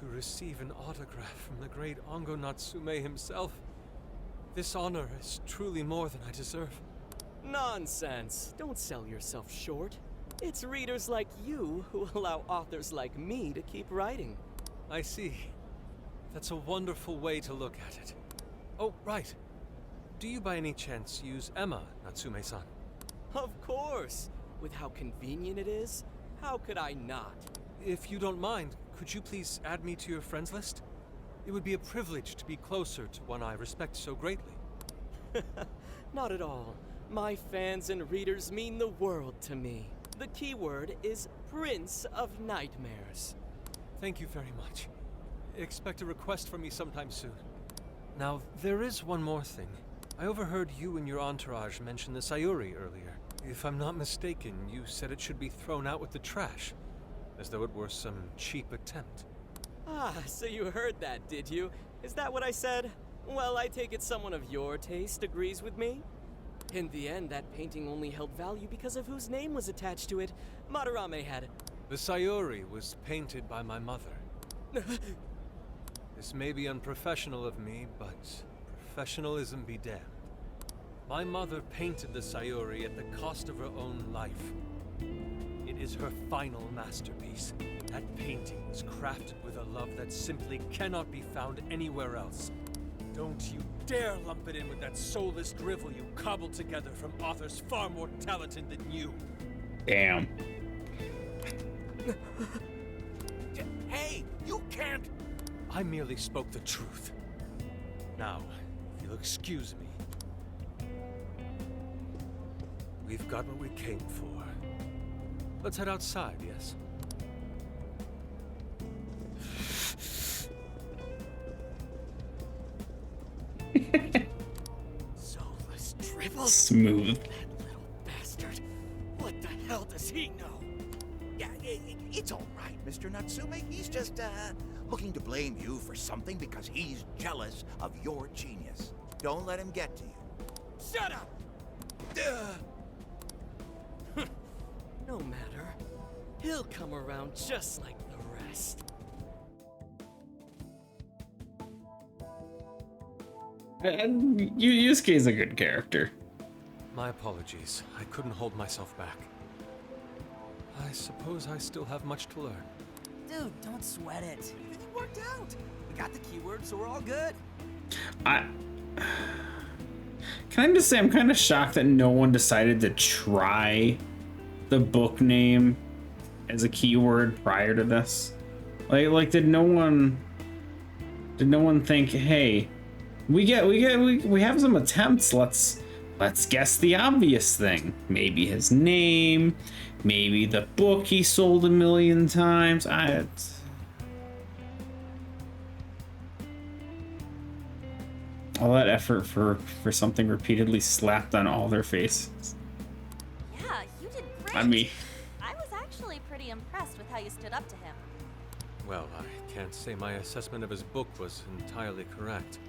To receive an autograph from the great Ongo Natsume himself, this honor is truly more than I deserve. Nonsense. Don't sell yourself short. It's readers like you who allow authors like me to keep writing. I see. That's a wonderful way to look at it. Oh, right. Do you by any chance use Emma, Natsume-san? Of course. With how convenient it is, how could I not? If you don't mind, could you please add me to your friends list? It would be a privilege to be closer to one I respect so greatly. Not at all. My fans and readers mean the world to me. The keyword is Prince of Nightmares. Thank you very much. Expect a request from me sometime soon. Now, there is one more thing. I overheard you and your entourage mention the Sayuri earlier. If I'm not mistaken, you said it should be thrown out with the trash, as though it were some cheap attempt. Ah, so you heard that, did you? Is that what I said? Well, I take it someone of your taste agrees with me? In the end, that painting only held value because of whose name was attached to it. Madarame had... The Sayuri was painted by my mother. This may be unprofessional of me, but professionalism be damned. My mother painted the Sayuri at the cost of her own life. It is her final masterpiece. That painting was crafted with a love that simply cannot be found anywhere else. Don't you dare lump it in with that soulless drivel you cobbled together from authors far more talented than you. Damn. Hey, you can't... I merely spoke the truth. Now, if you'll excuse me. We've got what we came for. Let's head outside, yes? Soulless drivel? Smooth. That little bastard. What the hell does he know? Yeah, it's all right, Mr. Natsume. He's just, looking to blame you for something because he's jealous of your genius. Don't let him get to you. Shut up! No matter. He'll come around just like the rest. Yusuke's a good character. My apologies. I couldn't hold myself back. I suppose I still have much to learn. Dude, don't sweat it. Everything worked out. We got the keywords, so we're all good. Can I just say I'm kind of shocked that no one decided to try the book name as a keyword prior to this? Like did no one think, hey, we have some attempts, let's guess the obvious thing. Maybe his name, maybe the book he sold 1 million times. All that effort for something repeatedly slapped on all their faces. Yeah, you did great. I mean, I was actually pretty impressed with how you stood up to him. Well, I can't say my assessment of his book was entirely correct.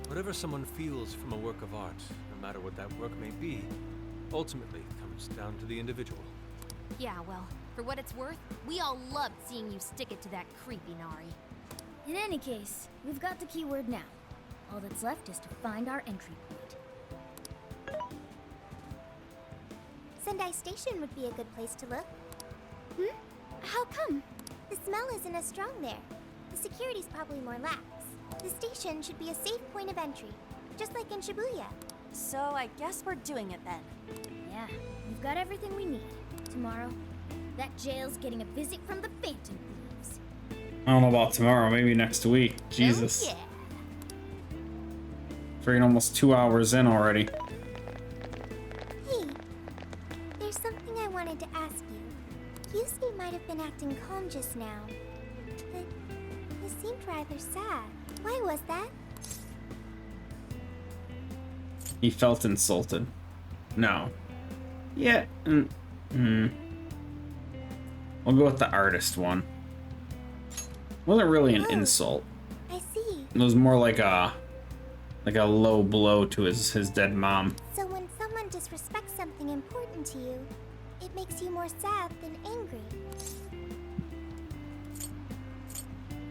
Whatever someone feels from a work of art, no matter what that work may be, ultimately comes down to the individual. Yeah, well, for what it's worth, we all loved seeing you stick it to that creepy Nari. In any case, we've got the keyword now. All that's left is to find our entry point. Sendai Station would be a good place to look. How come? The smell isn't as strong there. The security's probably more lax. The station should be a safe point of entry, just like in Shibuya. So I guess we're doing it then. Yeah, we've got everything we need. Tomorrow, that jail's getting a visit from the Phantom Thieves. I don't know about tomorrow, maybe next week. Jesus. Oh, yeah. Freaking almost 2 hours in already. Hey, there's something I wanted to ask you. Yusuke might have been acting calm just now, but he seemed rather sad. Why was that? He felt insulted. No. Yeah. We'll go with the artist one. Wasn't really an insult. I see. It was more like a low blow to his dead mom. So when someone disrespects something important to you, it makes you more sad than angry.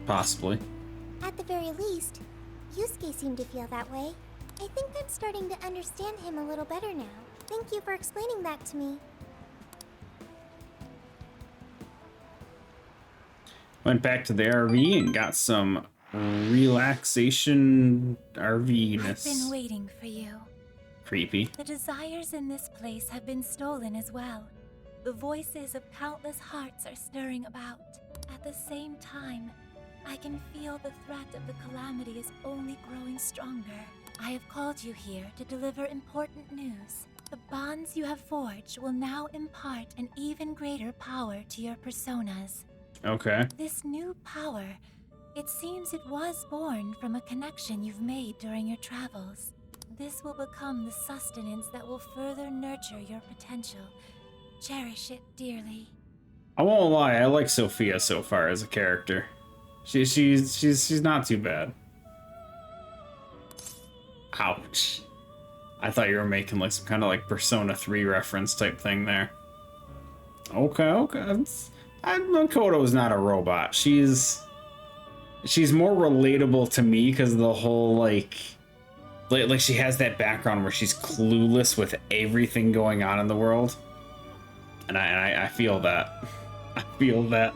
Possibly. At the very least, Yusuke seemed to feel that way. I think I'm starting to understand him a little better now. Thank you for explaining that to me. Went back to the RV and got some relaxation RV-ness. I've been waiting for you. Creepy. The desires in this place have been stolen as well. The voices of countless hearts are stirring about. At the same time, I can feel the threat of the calamity is only growing stronger. I have called you here to deliver important news. The bonds you have forged will now impart an even greater power to your personas. Okay. This new power, it seems it was born from a connection you've made during your travels. This will become the sustenance that will further nurture your potential. Cherish it dearly. I won't lie, I like Sophia so far as a character. She's not too bad. Ouch. I thought you were making like some kind of like Persona 3 reference type thing there. Okay. Makoto's not a robot. She's more relatable to me because of the whole like she has that background where she's clueless with everything going on in the world. And I feel that. I feel that.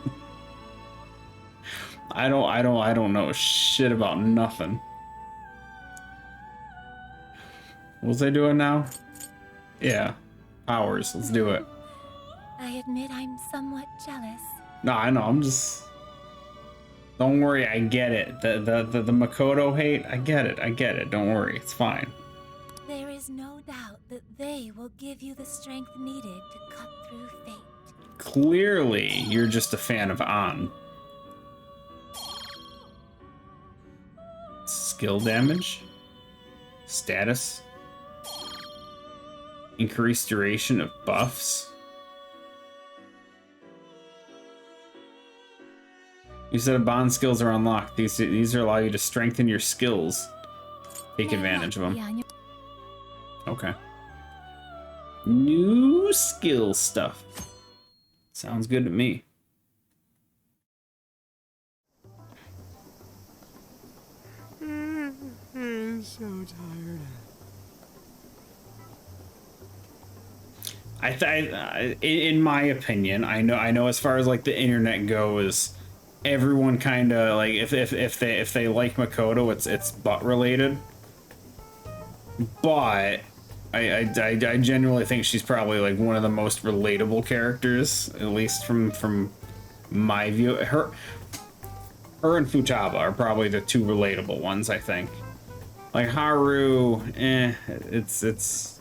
I don't know shit about nothing. What was I doing now? Yeah. Powers. Let's do it. I admit I'm somewhat jealous. No, I know. I'm just... Don't worry. I get it. The Makoto hate, I get it. Don't worry. It's fine. There is no doubt that they will give you the strength needed to cut through fate. Clearly, you're just a fan of An. Skill damage. Status. Increased duration of buffs. You said bond skills are unlocked. These allow you to strengthen your skills. Take advantage of them. Okay. New skill stuff. Sounds good to me. I'm so tired. In my opinion, I know as far as like the internet goes, everyone kind of like if they like Makoto, it's butt related. But I genuinely think she's probably like one of the most relatable characters, at least from my view. Her and Futaba are probably the two relatable ones, I think. Like Haru, it's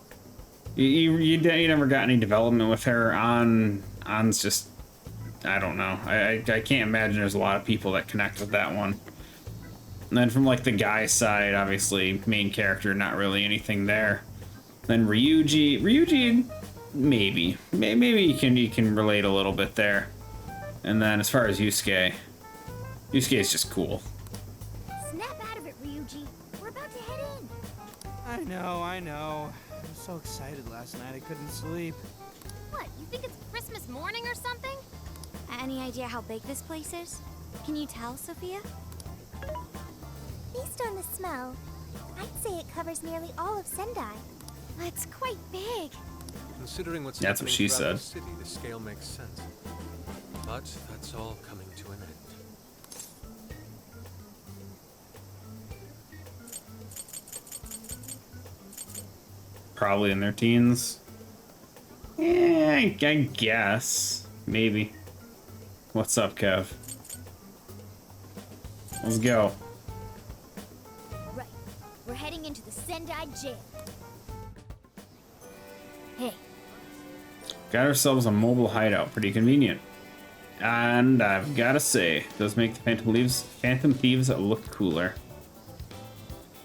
you never got any development with her. An's just, I don't know. I can't imagine there's a lot of people that connect with that one. And then from like the guy side, obviously main character, not really anything there. Then Ryuji, maybe you can relate a little bit there. And then as far as Yusuke is just cool. Snap out of it, Ryuji. We're about to head in. I know. I was so excited last night I couldn't sleep. What, you think it's Christmas morning or something? Any idea how big this place is? Can you tell, Sophia? Based on the smell, I'd say it covers nearly all of Sendai. That's quite big. Considering what's That's what happening she throughout said. the city, the scale makes sense. But that's all coming to an end. Probably in their teens. Yeah, I guess. Maybe. What's up, Kev? Let's go. Right. We're heading into the Sendai jail. Hey. Got ourselves a mobile hideout. Pretty convenient. And I've gotta say, does make the Phantom Thieves look cooler.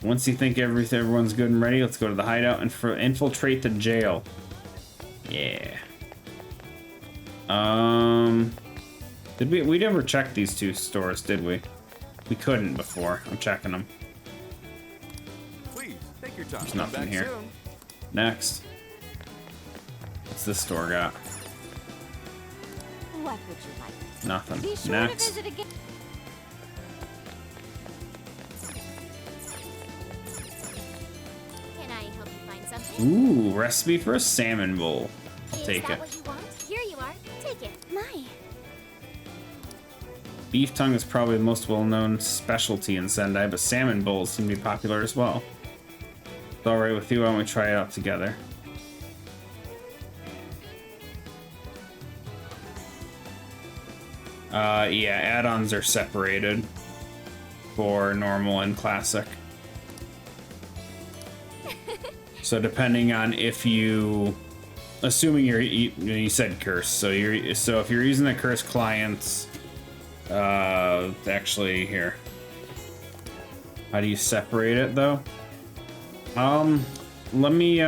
Once you think everyone's good and ready, let's go to the hideout and infiltrate the jail. Yeah. Did we never check these two stores, did we? We couldn't before. I'm checking them. Please take your time. There's nothing Back here. soon. Next. What's this store got? What would you like? Nothing. Be sure Next. to visit again. Can I help you find something? Ooh, recipe for a salmon bowl. I'll Is take that it. what you want? Here you are. Take it. My. Beef tongue is probably the most well-known specialty in Sendai, but salmon bowls seem to be popular as well. It's alright with you, why don't we try it out together? Yeah, add-ons are separated for normal and classic. So depending on if you, assuming you said curse, so if you're using the curse clients, actually here, how do you separate it though? Let me give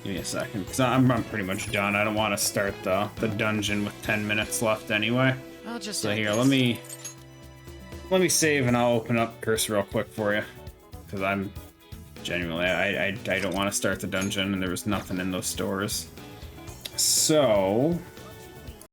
me a second, because I'm pretty much done. I don't want to start the dungeon with 10 minutes left anyway. I'll just So add here, this. let me save and I'll open up curse real quick for you, because I'm genuinely I don't want to start the dungeon and there was nothing in those stores. So